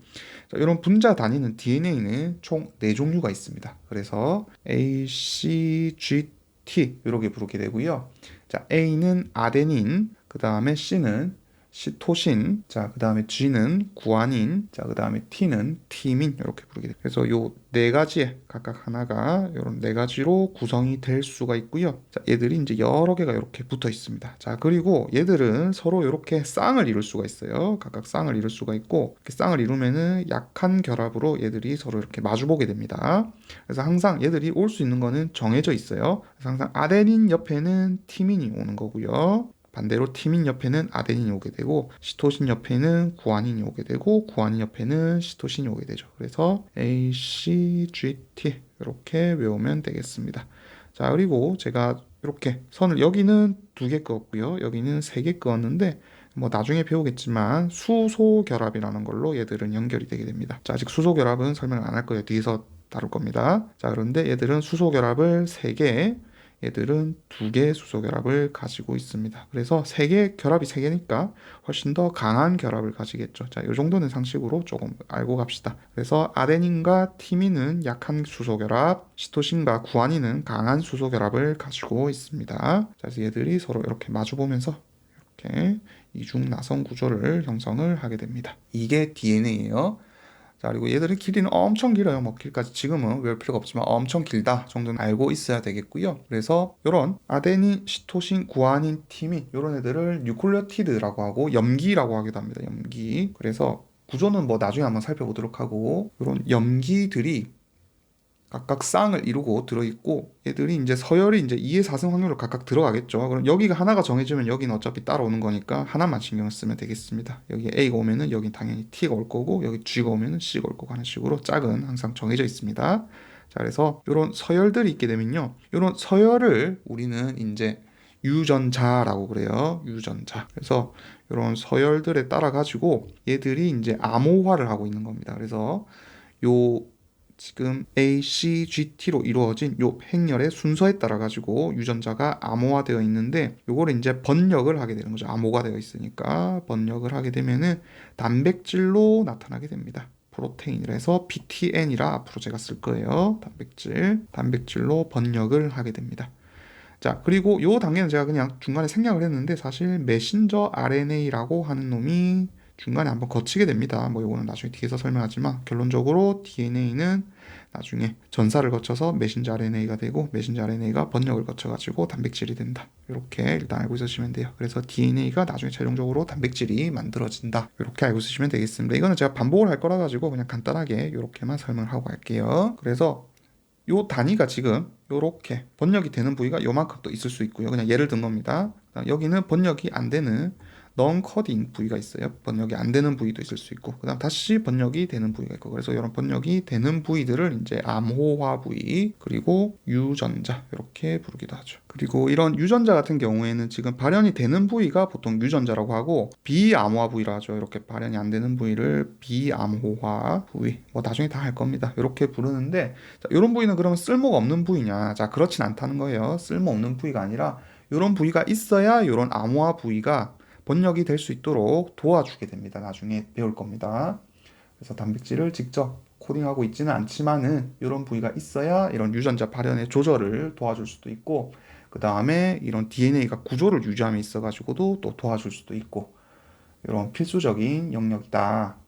자, 이런 분자 단위는 DNA는 총 4종류가 있습니다. 그래서 A, C, G, T 이렇게 부르게 되고요. 자, A는 아데닌, 그 다음에 C는 시토신, 자, 그 다음에 G는 구아닌, 자, 그 다음에 T는 티민 이렇게 부르게 돼요. 그래서 요 네 가지에 각각 하나가 이런 네 가지로 구성이 될 수가 있고요. 자, 얘들이 이제 여러 개가 이렇게 붙어 있습니다. 자, 그리고 얘들은 서로 이렇게 쌍을 이룰 수가 있어요. 각각 쌍을 이룰 수가 있고, 이렇게 쌍을 이루면은 약한 결합으로 얘들이 서로 이렇게 마주보게 됩니다. 그래서 항상 얘들이 올 수 있는 거는 정해져 있어요. 그래서 항상 아데닌 옆에는 티민이 오는 거고요. 반대로 티민 옆에는 아데닌이 오게 되고 시토신 옆에는 구아닌이 오게 되고 구아닌 옆에는 시토신이 오게 되죠. 그래서 A, C, G, T 이렇게 외우면 되겠습니다. 자, 그리고 제가 이렇게 선을 여기는 2개 그었고요. 여기는 3개 그었는데 뭐 나중에 배우겠지만 수소 결합이라는 걸로 얘들은 연결이 되게 됩니다. 자, 아직 수소 결합은 설명을 안 할 거예요. 뒤에서 다룰 겁니다. 자, 그런데 얘들은 수소 결합을 3개, 얘들은 2개 수소 결합을 가지고 있습니다. 그래서 3개 결합이 3개니까 훨씬 더 강한 결합을 가지겠죠. 자, 이 정도는 상식으로 조금 알고 갑시다. 그래서 아데닌과 티민은 약한 수소 결합, 시토신과 구아닌은 강한 수소 결합을 가지고 있습니다. 자, 그래서 얘들이 서로 이렇게 마주 보면서 이렇게 이중 나선 구조를 형성을 하게 됩니다. 이게 DNA예요. 자, 그리고 얘들의 길이는 엄청 길어요. 뭐 길까지 지금은 외울 필요가 없지만 엄청 길다 정도는 알고 있어야 되겠고요. 그래서 이런 아데닌, 시토신, 구아닌, 티민 이런 애들을 뉴클레오티드라고 하고 염기라고 하기도 합니다. 염기. 그래서 구조는 뭐 나중에 한번 살펴보도록 하고 이런 염기들이 각각 쌍을 이루고 들어있고 얘들이 이제 서열이 이제 2의 4승 확률로 각각 들어가겠죠. 그럼 여기가 하나가 정해지면 여기는 어차피 따라오는 거니까 하나만 신경을 쓰면 되겠습니다. 여기 A가 오면은 여긴 당연히 T가 올 거고 여기 G가 오면은 C가 올 거고 하는 식으로 짝은 항상 정해져 있습니다. 자, 그래서 이런 서열들이 있게 되면요. 이런 서열을 우리는 이제 유전자라고 그래요. 유전자. 그래서 이런 서열들에 따라 가지고 얘들이 이제 암호화를 하고 있는 겁니다. 그래서 요 지금 A, C, G, T로 이루어진 요 행렬의 순서에 따라 가지고 유전자가 암호화되어 있는데 요거를 이제 번역을 하게 되는 거죠. 암호가 되어 있으니까 번역을 하게 되면은 단백질로 나타나게 됩니다. 프로테인이라서 PTN이라 앞으로 제가 쓸 거예요. 단백질로 번역을 하게 됩니다. 자, 그리고 요 단계는 제가 그냥 중간에 생략을 했는데 사실 메신저 RNA라고 하는 놈이 중간에 한번 거치게 됩니다. 뭐 이거는 나중에 뒤에서 설명하지만 결론적으로 DNA는 나중에 전사를 거쳐서 메신저 RNA가 되고 메신저 RNA가 번역을 거쳐가지고 단백질이 된다. 이렇게 일단 알고 있으시면 돼요. 그래서 DNA가 나중에 최종적으로 단백질이 만들어진다. 이렇게 알고 있으시면 되겠습니다. 이거는 제가 반복을 할 거라 가지고 그냥 간단하게 이렇게만 설명을 하고 갈게요. 그래서 요 단위가 지금 요렇게 번역이 되는 부위가 요만큼 또 있을 수 있고요. 그냥 예를 든 겁니다. 여기는 번역이 안 되는 non coding 부위가 있어요. 번역이 안 되는 부위도 있을 수 있고, 그다음 다시 번역이 되는 부위가 있고, 그래서 이런 번역이 되는 부위들을 이제 암호화 부위, 그리고 유전자 이렇게 부르기도 하죠. 그리고 이런 유전자 같은 경우에는 지금 발현이 되는 부위가 보통 유전자라고 하고 비암호화 부위라 하죠. 이렇게 발현이 안 되는 부위를 비암호화 부위, 뭐 나중에 다 할 겁니다. 이렇게 부르는데, 자, 이런 부위는 그러면 쓸모가 없는 부위냐? 자, 그렇진 않다는 거예요. 쓸모 없는 부위가 아니라 이런 부위가 있어야 이런 암호화 부위가 번역이 될 수 있도록 도와주게 됩니다. 나중에 배울 겁니다. 그래서 단백질을 직접 코딩하고 있지는 않지만은 이런 부위가 있어야 이런 유전자 발현의 조절을 도와줄 수도 있고, 그 다음에 이런 DNA가 구조를 유지함에 있어가지고도 또 도와줄 수도 있고, 이런 필수적인 영역이다.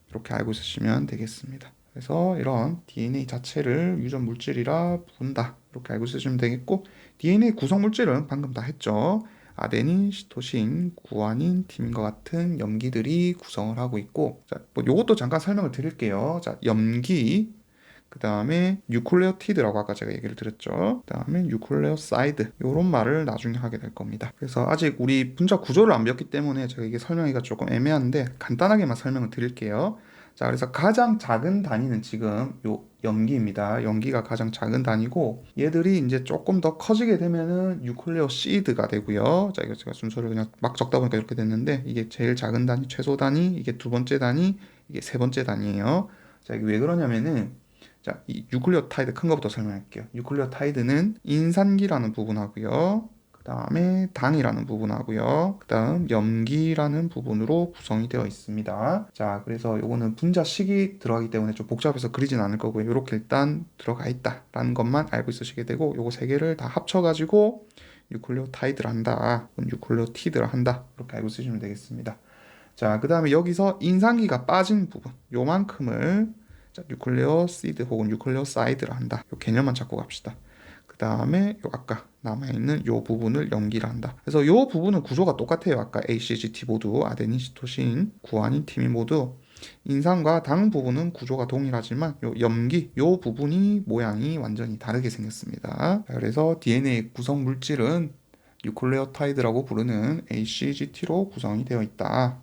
이렇게 알고 있으시면 되겠습니다. 그래서 이런 DNA 자체를 유전 물질이라 부른다. 이렇게 알고 있으시면 되겠고, DNA 구성 물질은 방금 다 했죠. 아데닌, 시토신, 구아닌, 팀과 같은 염기들이 구성을 하고 있고, 자, 뭐 요것도 잠깐 설명을 드릴게요. 자, 염기, 그 다음에 뉴클레오티드라고 아까 제가 얘기를 드렸죠. 그 다음에 뉴클레오사이드, 요런 말을 나중에 하게 될 겁니다. 그래서 아직 우리 분자 구조를 안 배웠기 때문에 제가 이게 설명하기가 조금 애매한데 간단하게만 설명을 드릴게요. 자, 그래서 가장 작은 단위는 지금 요 염기입니다. 염기가 가장 작은 단위고, 얘들이 이제 조금 더 커지게 되면은 뉴클레오시드가 되고요. 자, 이거 제가 순서를 그냥 막 적다 보니까 이렇게 됐는데, 이게 제일 작은 단위, 최소 단위, 이게 두 번째 단위, 이게 세 번째 단위예요. 자, 이게 왜 그러냐면은, 자, 이 뉴클레오타이드 큰 거부터 설명할게요. 뉴클레오타이드는 인산기라는 부분하고요. 그 다음에 당이라는 부분하고요. 그 다음 염기라는 부분으로 구성이 되어 있습니다. 자, 그래서 요거는 분자식이 들어가기 때문에 좀 복잡해서 그리진 않을 거고요. 이렇게 일단 들어가 있다라는 것만 알고 있으시게 되고, 요거 세 개를 다 합쳐가지고 뉴클레오타이드를 한다, 뉴클레오티드를 한다, 이렇게 알고 있으시면 되겠습니다. 자, 그 다음에 여기서 인산기가 빠진 부분, 요만큼을 자, 뉴클레오시드 혹은 뉴클레오사이드를 한다. 요 개념만 잡고 갑시다. 그 다음에 요 아까 남아있는 요 부분을 염기를 한다. 그래서 요 부분은 구조가 똑같아요. 아까 ACGT 모두 아데닌, 시토신, 구아닌, 티민 모두 인산과 당 부분은 구조가 동일하지만 요 염기, 요 부분이 모양이 완전히 다르게 생겼습니다. 자, 그래서 DNA 구성 물질은 뉴클레오타이드라고 부르는 ACGT로 구성이 되어 있다.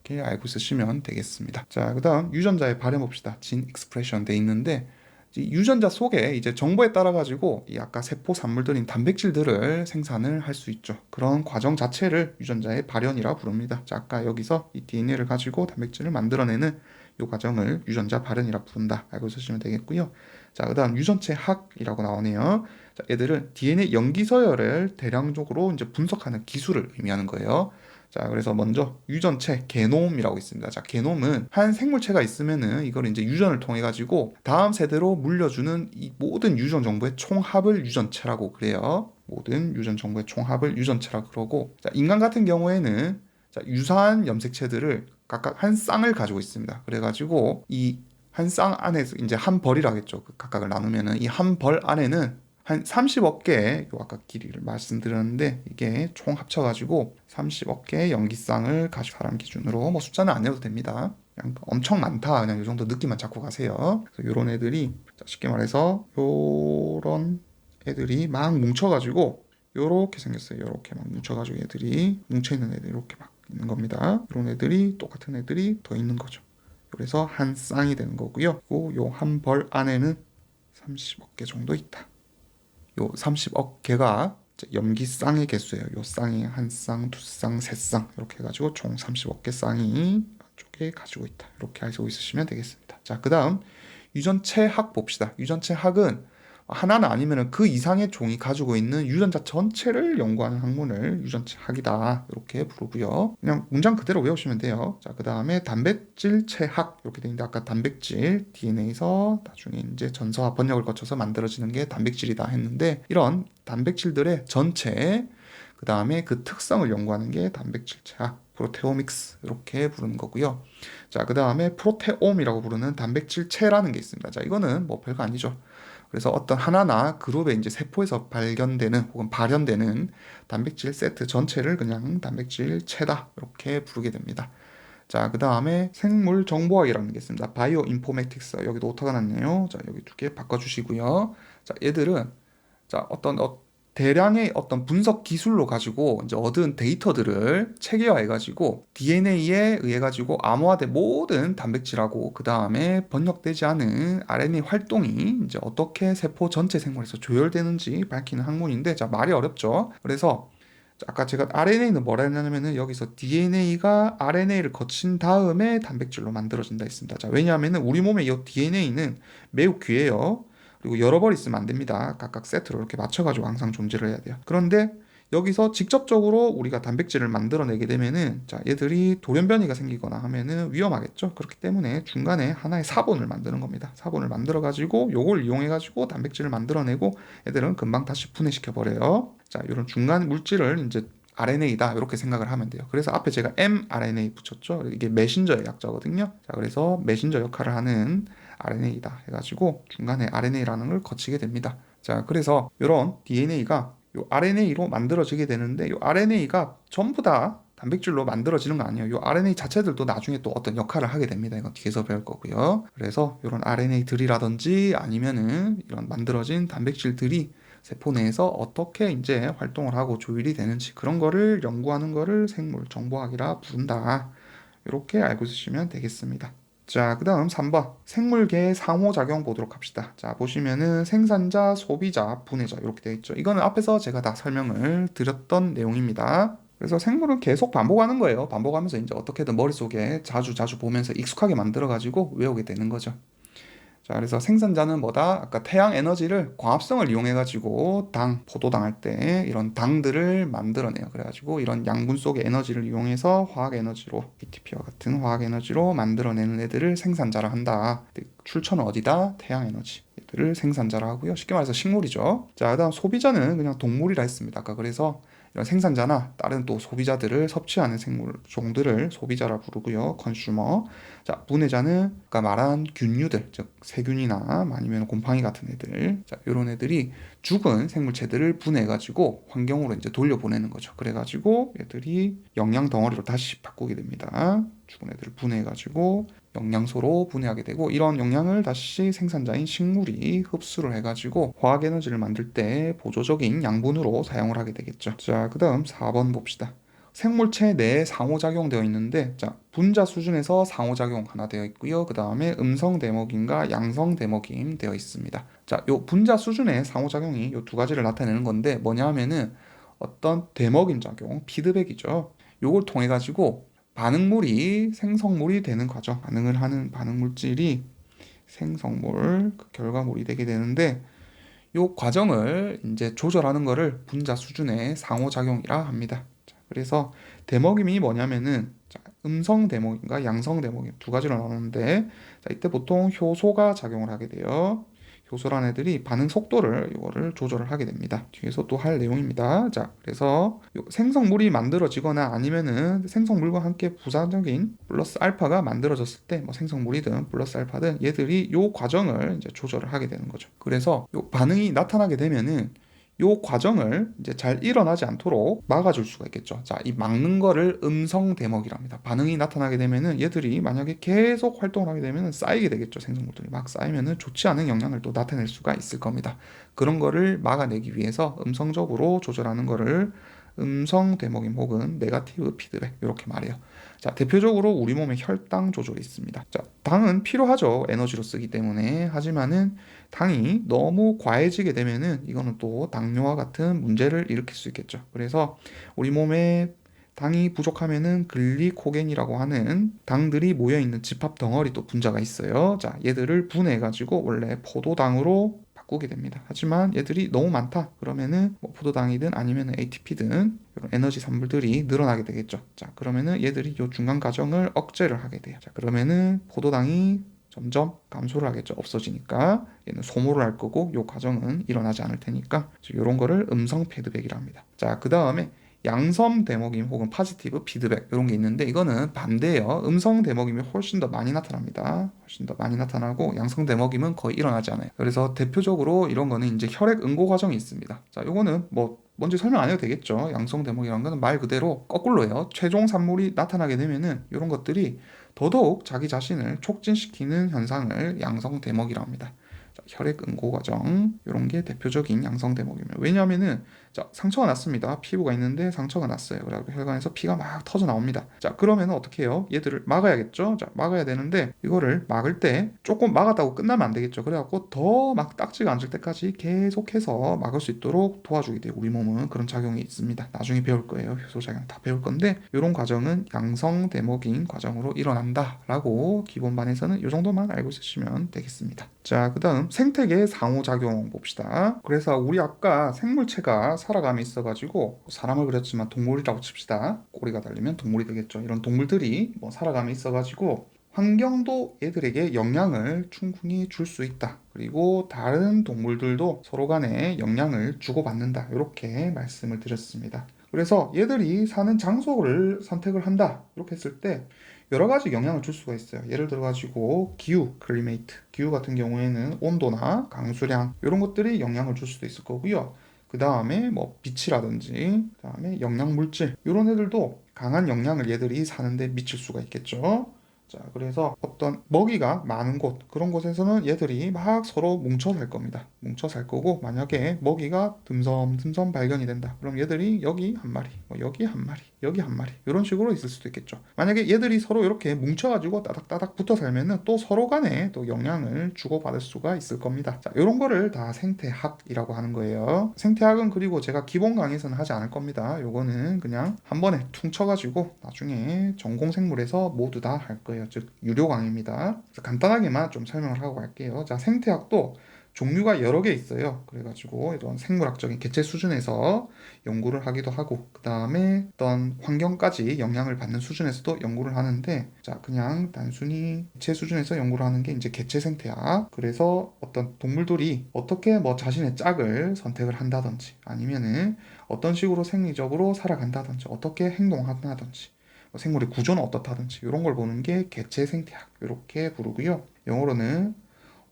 이렇게 알고 있으시면 되겠습니다. 자, 그 다음 유전자에 발해봅시다. 진 익스프레션 돼 있는데, 이 유전자 속에 이제 정보에 따라 가지고 이 아까 세포 산물들인 단백질들을 생산을 할 수 있죠. 그런 과정 자체를 유전자의 발현이라 부릅니다. 자, 아까 여기서 이 DNA를 가지고 단백질을 만들어내는 이 과정을 유전자 발현이라 부른다. 알고 있으시면 되겠고요. 자, 그 다음 유전체 학이라고 나오네요. 자, 얘들은 DNA 염기 서열을 대량적으로 이제 분석하는 기술을 의미하는 거예요. 자, 그래서 먼저 유전체 게놈이라고 있습니다. 자, 게놈은 한 생물체가 있으면은 이걸 이제 유전을 통해 가지고 다음 세대로 물려주는 이 모든 유전 정보의 총합을 유전체라고 그래요. 모든 유전 정보의 총합을 유전체라 그러고, 자, 인간 같은 경우에는 자, 유사한 염색체들을 각각 한 쌍을 가지고 있습니다. 그래가지고 이 한 쌍 안에서 이제 한 벌이라겠죠. 그 각각을 나누면은 이 한 벌 안에는 한 30억 개의 요 아까 길이를 말씀드렸는데, 이게 총 합쳐가지고 30억 개의 염기쌍을 가지고 사람 기준으로, 뭐 숫자는 안 내도 됩니다. 그냥 엄청 많다, 그냥 이 정도 느낌만 잡고 가세요. 그래서 요런 애들이 쉽게 말해서 요런 애들이 막 뭉쳐가지고 요렇게 생겼어요. 요렇게 막 뭉쳐가지고 애들이 뭉쳐있는 애들이 이렇게 막 있는 겁니다. 이런 애들이 똑같은 애들이 더 있는 거죠. 그래서 한 쌍이 되는 거고요. 요 한 벌 안에는 30억 개 정도 있다. 요 30억 개가 염기 쌍의 개수예요. 요 쌍이 한 쌍, 두 쌍, 세 쌍 이렇게 해가지고 총 30억 개 쌍이 쪽에 가지고 있다. 이렇게 알고 있으시면 되겠습니다. 자, 그 다음 유전체학 봅시다. 유전체학은 하나는 아니면 그 이상의 종이 가지고 있는 유전자 전체를 연구하는 학문을 유전체학이다. 이렇게 부르고요. 그냥 문장 그대로 외우시면 돼요. 자, 그 다음에 단백질체학 이렇게 돼 있는데, 아까 단백질 DNA에서 나중에 이제 전서와 번역을 거쳐서 만들어지는 게 단백질이다 했는데, 이런 단백질들의 전체, 그 다음에 그 특성을 연구하는 게 단백질체학, 프로테오믹스 이렇게 부르는 거고요. 자, 그 다음에 프로테옴이라고 부르는 단백질체라는 게 있습니다. 자, 이거는 뭐 별거 아니죠. 그래서 어떤 하나나 그룹의 이제 세포에서 발견되는 혹은 발현되는 단백질 세트 전체를 그냥 단백질체다 이렇게 부르게 됩니다. 자, 그 다음에 생물 정보학이라는 게 있습니다. 바이오 인포메틱스. 여기도 오타가 났네요. 자, 여기 두 개 바꿔주시고요. 자, 얘들은 자, 대량의 어떤 분석 기술로 가지고 이제 얻은 데이터들을 체계화해 가지고 DNA에 의해 가지고 암호화된 모든 단백질하고 그 다음에 번역되지 않은 RNA 활동이 이제 어떻게 세포 전체 생물에서 조율되는지 밝히는 학문인데, 자, 말이 어렵죠. 그래서 아까 제가 RNA는 뭐라 했냐면은 여기서 DNA가 RNA를 거친 다음에 단백질로 만들어진다 했습니다. 자, 왜냐하면은 우리 몸의 이 DNA는 매우 귀해요. 그리고 여러 벌 있으면 안 됩니다. 각각 세트로 이렇게 맞춰가지고 항상 존재를 해야 돼요. 그런데 여기서 직접적으로 우리가 단백질을 만들어내게 되면은 자, 얘들이 돌연변이가 생기거나 하면은 위험하겠죠. 그렇기 때문에 중간에 하나의 사본을 만드는 겁니다. 사본을 만들어 가지고 요걸 이용해 가지고 단백질을 만들어내고 애들은 금방 다시 분해시켜 버려요. 자, 이런 중간 물질을 이제 RNA다 이렇게 생각을 하면 돼요. 그래서 앞에 제가 mRNA 붙였죠. 이게 메신저의 약자거든요. 자, 그래서 메신저 역할을 하는 RNA다 해가지고 중간에 RNA라는 걸 거치게 됩니다. 자, 그래서 이런 DNA가 요 RNA로 만들어지게 되는데 요 RNA가 전부 다 단백질로 만들어지는 거 아니에요. 요 RNA 자체들도 나중에 또 어떤 역할을 하게 됩니다. 이건 뒤에서 배울 거고요. 그래서 이런 RNA들이라든지 아니면은 이런 만들어진 단백질들이 세포 내에서 어떻게 이제 활동을 하고 조율이 되는지 그런 거를 연구하는 거를 생물 정보학이라 부른다. 이렇게 알고 있으시면 되겠습니다. 자, 그 다음 3번 생물계의 상호작용 보도록 합시다. 자, 보시면은 생산자, 소비자, 분해자 이렇게 되어 있죠. 이거는 앞에서 제가 다 설명을 드렸던 내용입니다. 그래서 생물은 계속 반복하는 거예요. 반복하면서 이제 어떻게든 머릿속에 자주 보면서 익숙하게 만들어가지고 외우게 되는 거죠. 자, 그래서 생산자는 뭐다? 아까 태양 에너지를 광합성을 이용해 가지고 포도당 할 때 이런 당들을 만들어내요. 그래가지고 이런 양분 속의 에너지를 이용해서 화학 에너지로 ATP와 같은 화학 에너지로 만들어내는 애들을 생산자라 한다. 출처는 어디다? 태양 에너지. 얘들을 생산자라 하고요. 쉽게 말해서 식물이죠. 자, 그다음 소비자는 그냥 동물이라 했습니다. 아까 그래서 이런 생산자나 다른 또 소비자들을 섭취하는 생물 종들을 소비자라 부르고요. 컨슈머. 자, 분해자는 아까 말한 균류들, 즉 세균이나 아니면 곰팡이 같은 애들, 자, 이런 애들이 죽은 생물체들을 분해해가지고 환경으로 이제 돌려보내는 거죠. 그래가지고 애들이 영양 덩어리로 다시 바꾸게 됩니다. 죽은 애들을 분해해가지고 영양소로 분해하게 되고 이런 영양을 다시 생산자인 식물이 흡수를 해가지고 화학 에너지를 만들 때 보조적인 양분으로 사용을 하게 되겠죠. 자, 그 다음 4번 봅시다. 생물체 내에 상호작용되어 있는데, 자, 분자 수준에서 상호작용 하나 되어 있고요. 그 다음에 음성 대먹임과 양성 대먹임 되어 있습니다. 자, 요 분자 수준의 상호작용이 요 두 가지를 나타내는 건데 뭐냐 하면은 어떤 대먹임 작용, 피드백이죠. 요걸 통해 가지고 반응물이 생성물이 되는 과정, 반응을 하는 반응 물질이 생성물, 그 결과물이 되게 되는데 요 과정을 이제 조절하는 거를 분자 수준의 상호작용이라 합니다. 자, 그래서 대먹임이 뭐냐면은 자, 음성 대먹임과 양성 대먹임 두 가지로 나누는데 자, 이때 보통 효소가 작용을 하게 돼요. 효소란 애들이 반응 속도를 이거를 조절을 하게 됩니다. 뒤에서 또 할 내용입니다. 자, 그래서 생성물이 만들어지거나 아니면은 생성물과 함께 부사적인 플러스 알파가 만들어졌을 때 뭐 생성물이든 플러스 알파든 얘들이 요 과정을 이제 조절을 하게 되는 거죠. 그래서 요 반응이 나타나게 되면은 요 과정을 이제 잘 일어나지 않도록 막아줄 수가 있겠죠. 자, 이 막는 거를 음성 대먹이랍니다. 반응이 나타나게 되면은 얘들이 만약에 계속 활동을 하게 되면은 쌓이게 되겠죠. 생성물들이 막 쌓이면은 좋지 않은 영향을 또 나타낼 수가 있을 겁니다. 그런 거를 막아내기 위해서 음성적으로 조절하는 거를 음성 대먹임 혹은 네가티브 피드백 이렇게 말해요. 자, 대표적으로 우리 몸에 혈당 조절이 있습니다. 자, 당은 필요하죠. 에너지로 쓰기 때문에. 하지만은 당이 너무 과해지게 되면은 이거는 또 당뇨와 같은 문제를 일으킬 수 있겠죠. 그래서 우리 몸에 당이 부족하면은 글리코겐이라고 하는 당들이 모여 있는 집합 덩어리 또 분자가 있어요. 자, 얘들을 분해해 가지고 원래 포도당으로 바꾸게 됩니다. 하지만 얘들이 너무 많다. 그러면은 뭐 포도당이든 아니면 ATP든 이런 에너지 산물들이 늘어나게 되겠죠. 자, 그러면은 얘들이 이 중간 과정을 억제를 하게 돼요. 자, 그러면은 포도당이 점점 감소를 하겠죠. 없어지니까 얘는 소모를 할 거고 이 과정은 일어나지 않을 테니까 이런 거를 음성 피드백이라 합니다. 자, 그 다음에 양성 데모김 혹은 파지티브 피드백 이런 게 있는데 이거는 반대예요. 음성 데모김이 훨씬 더 많이 나타납니다. 훨씬 더 많이 나타나고 양성 데모김은 거의 일어나지 않아요. 그래서 대표적으로 이런 거는 이제 혈액 응고 과정이 있습니다. 자, 요거는 뭐 먼저 설명 안 해도 되겠죠. 양성 데모기라는 거는 말 그대로 거꾸로예요. 최종 산물이 나타나게 되면은 이런 것들이 더더욱 자기 자신을 촉진시키는 현상을 양성 데모기라 합니다. 자, 혈액 응고 과정 이런 게 대표적인 양성 데모기입니다. 왜냐하면은 자, 상처가 났습니다. 피부가 있는데 상처가 났어요. 그래서 혈관에서 피가 막 터져 나옵니다. 자, 그러면 어떻게 해요? 얘들을 막아야겠죠. 자, 막아야 되는데 이거를 막을 때 조금 막았다고 끝나면 안 되겠죠. 그래갖고 더 막 딱지가 앉을 때까지 계속해서 막을 수 있도록 도와주게 돼요. 우리 몸은 그런 작용이 있습니다. 나중에 배울 거예요. 효소작용 다 배울 건데 이런 과정은 양성 데모긴 과정으로 일어난다라고 기본반에서는 이 정도만 알고 있으시면 되겠습니다. 자, 그 다음 생태계 상호작용 봅시다. 그래서 우리 아까 생물체가 살아감이 있어가지고 사람을 그렸지만 동물이라고 칩시다. 꼬리가 달리면 동물이 되겠죠. 이런 동물들이 뭐 살아감이 있어가지고 환경도 얘들에게 영향을 충분히 줄 수 있다. 그리고 다른 동물들도 서로 간에 영향을 주고받는다. 이렇게 말씀을 드렸습니다. 그래서 얘들이 사는 장소를 선택을 한다. 이렇게 했을 때 여러 가지 영향을 줄 수가 있어요. 예를 들어 가지고 기후, 클리메이트. 기후 같은 경우에는 온도나 강수량 이런 것들이 영향을 줄 수도 있을 거고요. 그 다음에 뭐 빛이라든지, 그 다음에 영양 물질 이런 애들도 강한 영향을 얘들이 사는데 미칠 수가 있겠죠. 자, 그래서 어떤 먹이가 많은 곳, 그런 곳에서는 얘들이 막 서로 뭉쳐 살 겁니다. 뭉쳐 살 거고, 만약에 먹이가 듬섬 발견이 된다. 그럼 얘들이 여기 한 마리, 뭐 여기 한 마리, 여기 한 마리, 이런 식으로 있을 수도 있겠죠. 만약에 얘들이 서로 이렇게 뭉쳐가지고 따닥따닥 붙어 살면은 또 서로 간에 또 영향을 주고받을 수가 있을 겁니다. 자, 이런 거를 다 생태학이라고 하는 거예요. 생태학은 그리고 제가 기본 강의에서는 하지 않을 겁니다. 요거는 그냥 한 번에 퉁쳐가지고 나중에 전공생물에서 모두 다 할 거예요. 즉 유료 강의입니다. 그래서 간단하게만 좀 설명을 하고 갈게요. 자, 생태학도 종류가 여러 개 있어요. 그래가지고 이런 생물학적인 개체 수준에서 연구를 하기도 하고 그 다음에 어떤 환경까지 영향을 받는 수준에서도 연구를 하는데 자, 그냥 단순히 개체 수준에서 연구를 하는 게 이제 개체 생태학. 그래서 어떤 동물들이 어떻게 뭐 자신의 짝을 선택을 한다든지 아니면은 어떤 식으로 생리적으로 살아간다든지 어떻게 행동한다든지 뭐 생물의 구조는 어떻다든지 이런 걸 보는 게 개체 생태학 이렇게 부르고요. 영어로는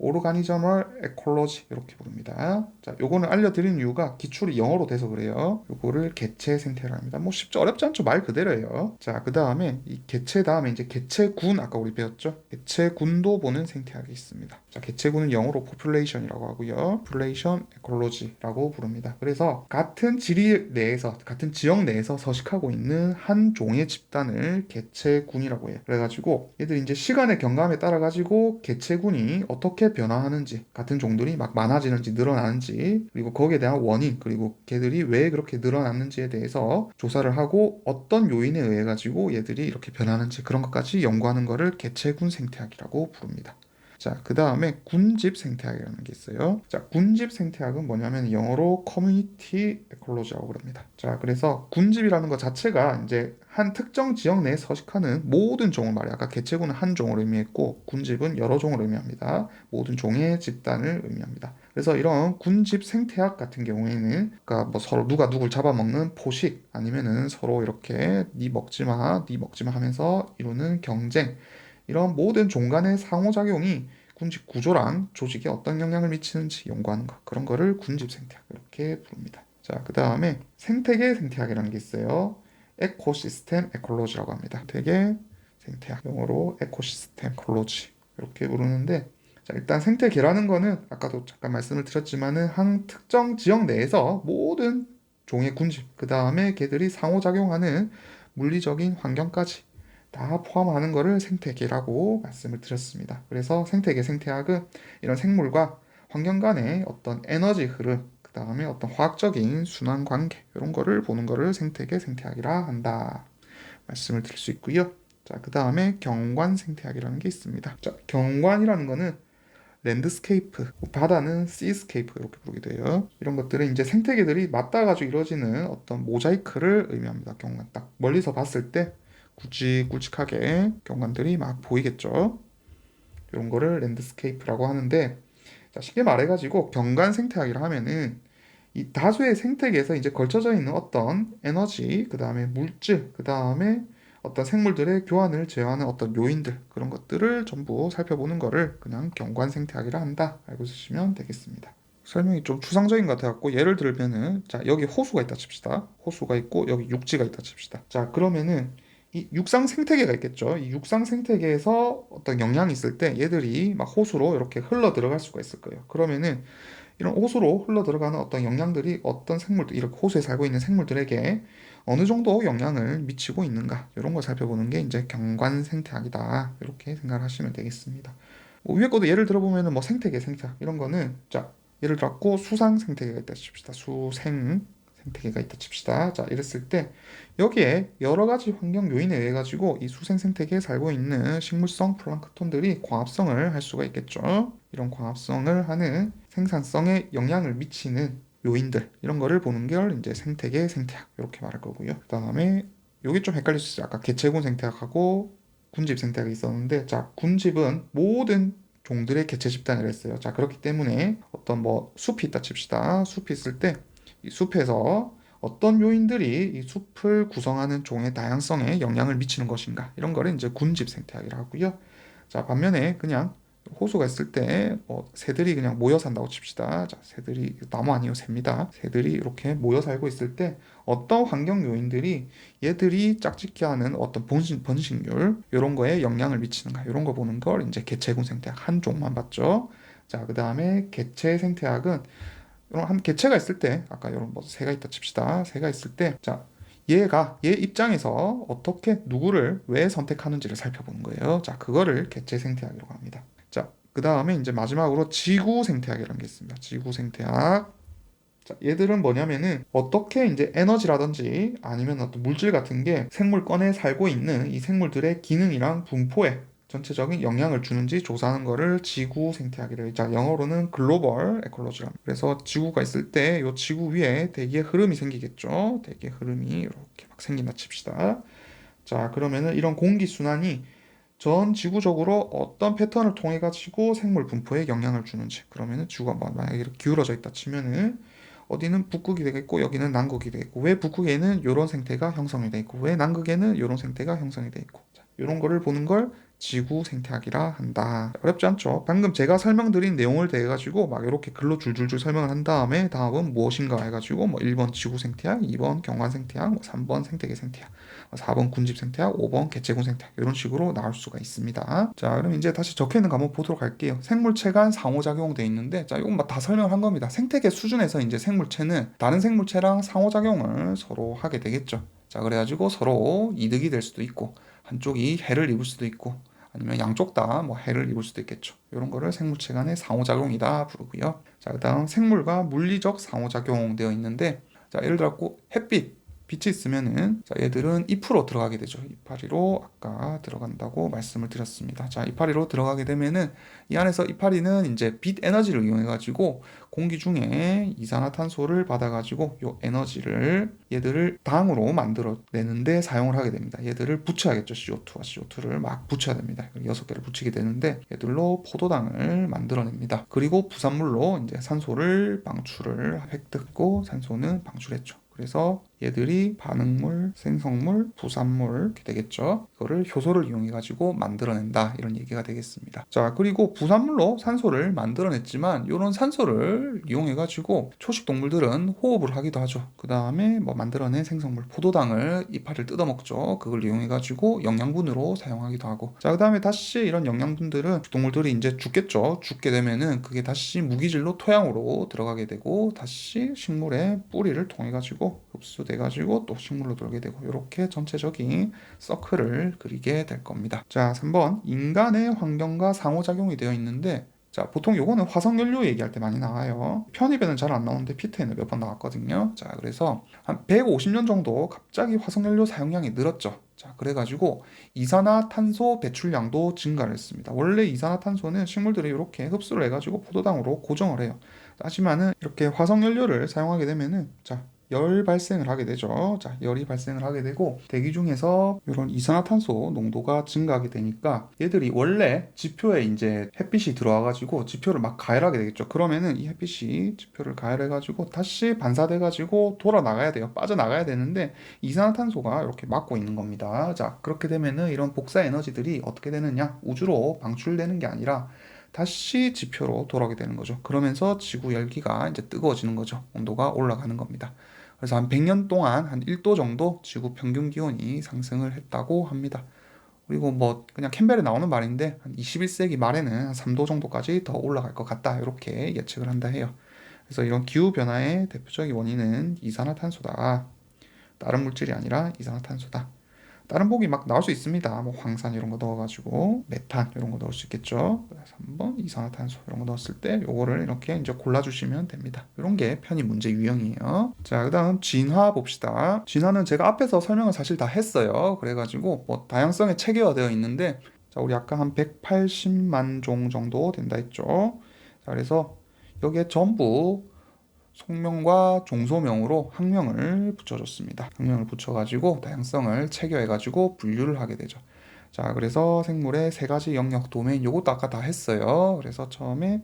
오르가니저널 에콜로지 이렇게 부릅니다. 자, 요거는 알려드린 이유가 기출이 영어로 돼서 그래요. 요거를 개체 생태라고 합니다. 뭐 쉽죠? 어렵지 않죠? 말 그대로예요. 자, 그 다음에 이 개체 다음에 이제 개체군 아까 우리 배웠죠? 개체군도 보는 생태학이 있습니다. 자, 개체군은 영어로 population이라고 하고요. population ecology라고 부릅니다. 그래서 같은 지리 내에서 같은 지역 내에서 서식하고 있는 한 종의 집단을 개체군이라고 해요. 그래가지고 얘들이 이제 시간의 경감에 따라 가지고 개체군이 어떻게 변화하는지 같은 종들이 막 많아지는지 늘어나는지 그리고 거기에 대한 원인 그리고 걔들이 왜 그렇게 늘어났는지에 대해서 조사를 하고 어떤 요인에 의해 가지고 얘들이 이렇게 변하는지 그런 것까지 연구하는 거를 개체군 생태학이라고 부릅니다. 자, 그 다음에 군집 생태학이라는 게 있어요. 자, 군집 생태학은 뭐냐면 영어로 커뮤니티 에콜로지라고 그럽니다. 자, 그래서 군집이라는 것 자체가 이제 한 특정 지역 내에 서식하는 모든 종을 말이야. 아까 개체군은 한 종을 의미했고 군집은 여러 종을 의미합니다. 모든 종의 집단을 의미합니다. 그래서 이런 군집 생태학 같은 경우에는 그러니까 뭐 서로 누가 누굴 잡아먹는 포식 아니면은 서로 이렇게 네 먹지 마, 네 먹지 마 하면서 이루는 경쟁 이런 모든 종 간의 상호작용이 군집 구조랑 조직에 어떤 영향을 미치는지 연구하는 것 그런 거를 군집 생태학 이렇게 부릅니다. 자, 그 다음에 생태계 생태학이라는 게 있어요. 에코시스템 에콜로지라고 합니다. 생태계 생태학 영어로 에코시스템 에콜로지 이렇게 부르는데 자, 일단 생태계라는 거는 아까도 잠깐 말씀을 드렸지만은 한 특정 지역 내에서 모든 종의 군집 그 다음에 걔들이 상호작용하는 물리적인 환경까지 다 포함하는 것을 생태계라고 말씀을 드렸습니다. 그래서 생태계 생태학은 이런 생물과 환경 간의 어떤 에너지 흐름, 그 다음에 어떤 화학적인 순환 관계 이런 거를 보는 거를 생태계 생태학이라 한다. 말씀을 드릴 수 있고요. 자, 그 다음에 경관 생태학이라는 게 있습니다. 자, 경관이라는 거는 랜드스케이프, 바다는 시스케이프 이렇게 부르기도 해요. 이런 것들은 이제 생태계들이 맞닿아가지고 이루어지는 어떤 모자이크를 의미합니다. 경관 딱 멀리서 봤을 때 굵직굵직하게 경관들이 막 보이겠죠. 이런 거를 랜드스케이프라고 하는데, 자, 쉽게 말해가지고 경관 생태학이라 하면은 이 다수의 생태계에서 이제 걸쳐져 있는 어떤 에너지, 그 다음에 물질, 그 다음에 어떤 생물들의 교환을 제어하는 어떤 요인들, 그런 것들을 전부 살펴보는 거를 그냥 경관 생태학이라 한다. 알고 있으시면 되겠습니다. 설명이 좀 추상적인 것 같아갖고 예를 들면은, 자, 여기 호수가 있다 칩시다. 호수가 있고 여기 육지가 있다 칩시다. 자, 그러면은 이 육상 생태계가 있겠죠. 이 육상 생태계에서 어떤 영향이 있을 때 얘들이 막 호수로 이렇게 흘러 들어갈 수가 있을 거예요. 그러면은 이런 호수로 흘러 들어가는 어떤 영향들이 어떤 생물들, 이렇게 호수에 살고 있는 생물들에게 어느 정도 영향을 미치고 있는가, 이런 걸 살펴보는 게 이제 경관 생태학이다. 이렇게 생각을 하시면 되겠습니다. 뭐 위에 것도 예를 들어보면은 뭐 생태계, 생태학 이런 거는, 자, 예를 들었고 수상 생태계가 있다 칩시다. 수생 생태계가 있다 칩시다. 자, 이랬을 때 여기에 여러 가지 환경 요인에 의해 가지고 이 수생 생태계에 살고 있는 식물성 플랑크톤들이 광합성을 할 수가 있겠죠. 이런 광합성을 하는 생산성에 영향을 미치는 요인들, 이런 거를 보는 걸 이제 생태계, 생태학 이렇게 말할 거고요. 그다음에 요게 좀 헷갈릴 수 있어요. 아까 개체군 생태학하고 군집 생태학이 있었는데, 자, 군집은 모든 종들의 개체 집단이라 했어요. 자, 그렇기 때문에 어떤 뭐 숲이 있다 칩시다. 숲이 있을 때 이 숲에서 어떤 요인들이 이 숲을 구성하는 종의 다양성에 영향을 미치는 것인가, 이런 거를 이제 군집 생태학이라고 하고요. 자, 반면에 그냥 호수가 있을 때 새들이 그냥 모여 산다고 칩시다. 자, 새들이, 나무 아니요, 새입니다. 새들이 이렇게 모여 살고 있을 때 어떤 환경 요인들이 얘들이 짝짓기 하는 어떤 번식률 이런 거에 영향을 미치는가, 이런 거 보는 걸 이제 개체군 생태학 한 종만 봤죠. 자, 그 다음에 개체 생태학은 이런 한 개체가 있을 때, 아까 이런 뭐 새가 있다 칩시다. 새가 있을 때, 자, 얘가 얘 입장에서 어떻게 누구를 왜 선택하는지를 살펴보는 거예요. 자, 그거를 개체 생태학이라고 합니다. 자, 그 다음에 이제 마지막으로 지구 생태학이라는 게 있습니다. 지구 생태학. 자, 얘들은 뭐냐면은 어떻게 이제 에너지라든지 아니면 어떤 물질 같은 게 생물권에 살고 있는 이 생물들의 기능이랑 분포에 전체적인 영향을 주는지 조사하는 거를 지구 생태학이래요. 자, 영어로는 글로벌 에콜로지랍니다. 그래서 지구가 있을 때 이 지구 위에 대기의 흐름이 생기겠죠. 대기의 흐름이 이렇게 막 생긴다 칩시다. 자, 그러면은 이런 공기 순환이 전 지구적으로 어떤 패턴을 통해 가지고 생물 분포에 영향을 주는지, 그러면은 지구가 만약에 이렇게 기울어져 있다 치면은 어디는 북극이 되겠고 여기는 남극이 되겠고, 왜 북극에는 이런 생태가 형성이 돼 있고 왜 남극에는 이런 생태가 형성이 돼 있고, 자, 이런 거를 보는 걸 지구 생태학이라 한다. 어렵지 않죠? 방금 제가 설명드린 내용을 대해 가지고 막 이렇게 글로 줄줄줄 설명을 한 다음에 다음은 무엇인가 해가지고 뭐 1번 지구 생태학, 2번 경관 생태학, 뭐 3번 생태계 생태학, 4번 군집 생태학, 5번 개체군 생태학, 이런 식으로 나올 수가 있습니다. 자, 그럼 이제 다시 적혀있는 과목 보도록 할게요. 생물체 간 상호작용 돼 있는데, 자, 이건 다 설명을 한 겁니다. 생태계 수준에서 이제 생물체는 다른 생물체랑 상호작용을 서로 하게 되겠죠. 자, 그래가지고 서로 이득이 될 수도 있고 한쪽이 해를 입을 수도 있고 아니면 양쪽 다 뭐 해를 입을 수도 있겠죠. 이런 거를 생물체 간의 상호작용이다 부르고요. 자, 그다음 생물과 물리적 상호작용 되어 있는데, 자, 예를 들어 햇빛, 빛이 있으면은, 자, 얘들은 잎으로 들어가게 되죠. 이파리로 아까 들어간다고 말씀을 드렸습니다. 자, 이파리로 들어가게 되면은 이 안에서 이파리는 이제 빛 에너지를 이용해 가지고 공기 중에 이산화탄소를 받아 가지고 요 에너지를 얘들을 당으로 만들어 내는데 사용을 하게 됩니다. 얘들을 붙여야겠죠. CO2와 CO2를 막 붙여야 됩니다. 6개를 붙이게 되는데 얘들로 포도당을 만들어냅니다. 그리고 부산물로 이제 산소를 방출을 획득하고 산소는 방출했죠. 그래서 얘들이 반응물, 생성물, 부산물 이렇게 되겠죠. 이거를 효소를 이용해 가지고 만들어낸다, 이런 얘기가 되겠습니다. 자, 그리고 부산물로 산소를 만들어냈지만 이런 산소를 이용해 가지고 초식 동물들은 호흡을 하기도 하죠. 그 다음에 뭐 만들어낸 생성물, 포도당을 이파리를 뜯어먹죠. 그걸 이용해 가지고 영양분으로 사용하기도 하고, 자, 그 다음에 다시 이런 영양분들은 동물들이 이제 죽겠죠. 죽게 되면은 그게 다시 무기질로 토양으로 들어가게 되고 다시 식물의 뿌리를 통해 가지고 흡수돼 가지고 또 식물로 돌게 되고, 이렇게 전체적인 서클을 그리게 될 겁니다. 자, 3번 인간의 환경과 상호작용이 되어 있는데, 자, 보통 요거는 화석연료 얘기할 때 많이 나와요. 편입에는 잘 안 나오는데 피트에는 몇 번 나왔거든요. 자, 그래서 한 150년 정도 갑자기 화석연료 사용량이 늘었죠. 자, 그래가지고 이산화탄소 배출량도 증가를 했습니다. 원래 이산화탄소는 식물들이 이렇게 흡수를 해가지고 포도당으로 고정을 해요. 하지만은 이렇게 화석연료를 사용하게 되면은, 자, 열 발생을 하게 되죠. 자, 열이 발생을 하게 되고 대기 중에서 이런 이산화탄소 농도가 증가하게 되니까 얘들이 원래 지표에 이제 햇빛이 들어와 가지고 지표를 막 가열하게 되겠죠. 그러면은 이 햇빛이 지표를 가열해 가지고 다시 반사돼 가지고 돌아 나가야 돼요. 빠져나가야 되는데 이산화탄소가 이렇게 막고 있는 겁니다. 자, 그렇게 되면은 이런 복사 에너지들이 어떻게 되느냐? 우주로 방출되는 게 아니라 다시 지표로 돌아오게 되는 거죠. 그러면서 지구 열기가 이제 뜨거워지는 거죠. 온도가 올라가는 겁니다. 그래서 한 100년 동안 한 1도 정도 지구 평균 기온이 상승을 했다고 합니다. 그리고 뭐 그냥 캠벨에 나오는 말인데 한 21세기 말에는 한 3도 정도까지 더 올라갈 것 같다. 이렇게 예측을 한다 해요. 그래서 이런 기후 변화의 대표적인 원인은 이산화탄소다. 다른 물질이 아니라 이산화탄소다. 다른 복이 막 나올 수 있습니다. 뭐 황산 이런 거 넣어가지고 메탄 이런 거 넣을 수 있겠죠. 그래서 한번 이산화탄소 이런 거 넣었을 때 요거를 이렇게 이제 골라주시면 됩니다. 이런 게 편입 문제 유형이에요. 자, 그다음 진화 봅시다. 진화는 제가 앞에서 설명을 사실 다 했어요. 그래가지고 뭐 다양성에 체계화되어 있는데, 자, 우리 아까 한 180만 종 정도 된다 했죠. 자, 그래서 여기에 전부 속명과 종소명으로 학명을 붙여줬습니다. 학명을 붙여가지고 다양성을 체결해가지고 분류를 하게 되죠. 자, 그래서 생물의 세 가지 영역 도메인, 요것도 아까 다 했어요. 그래서 처음에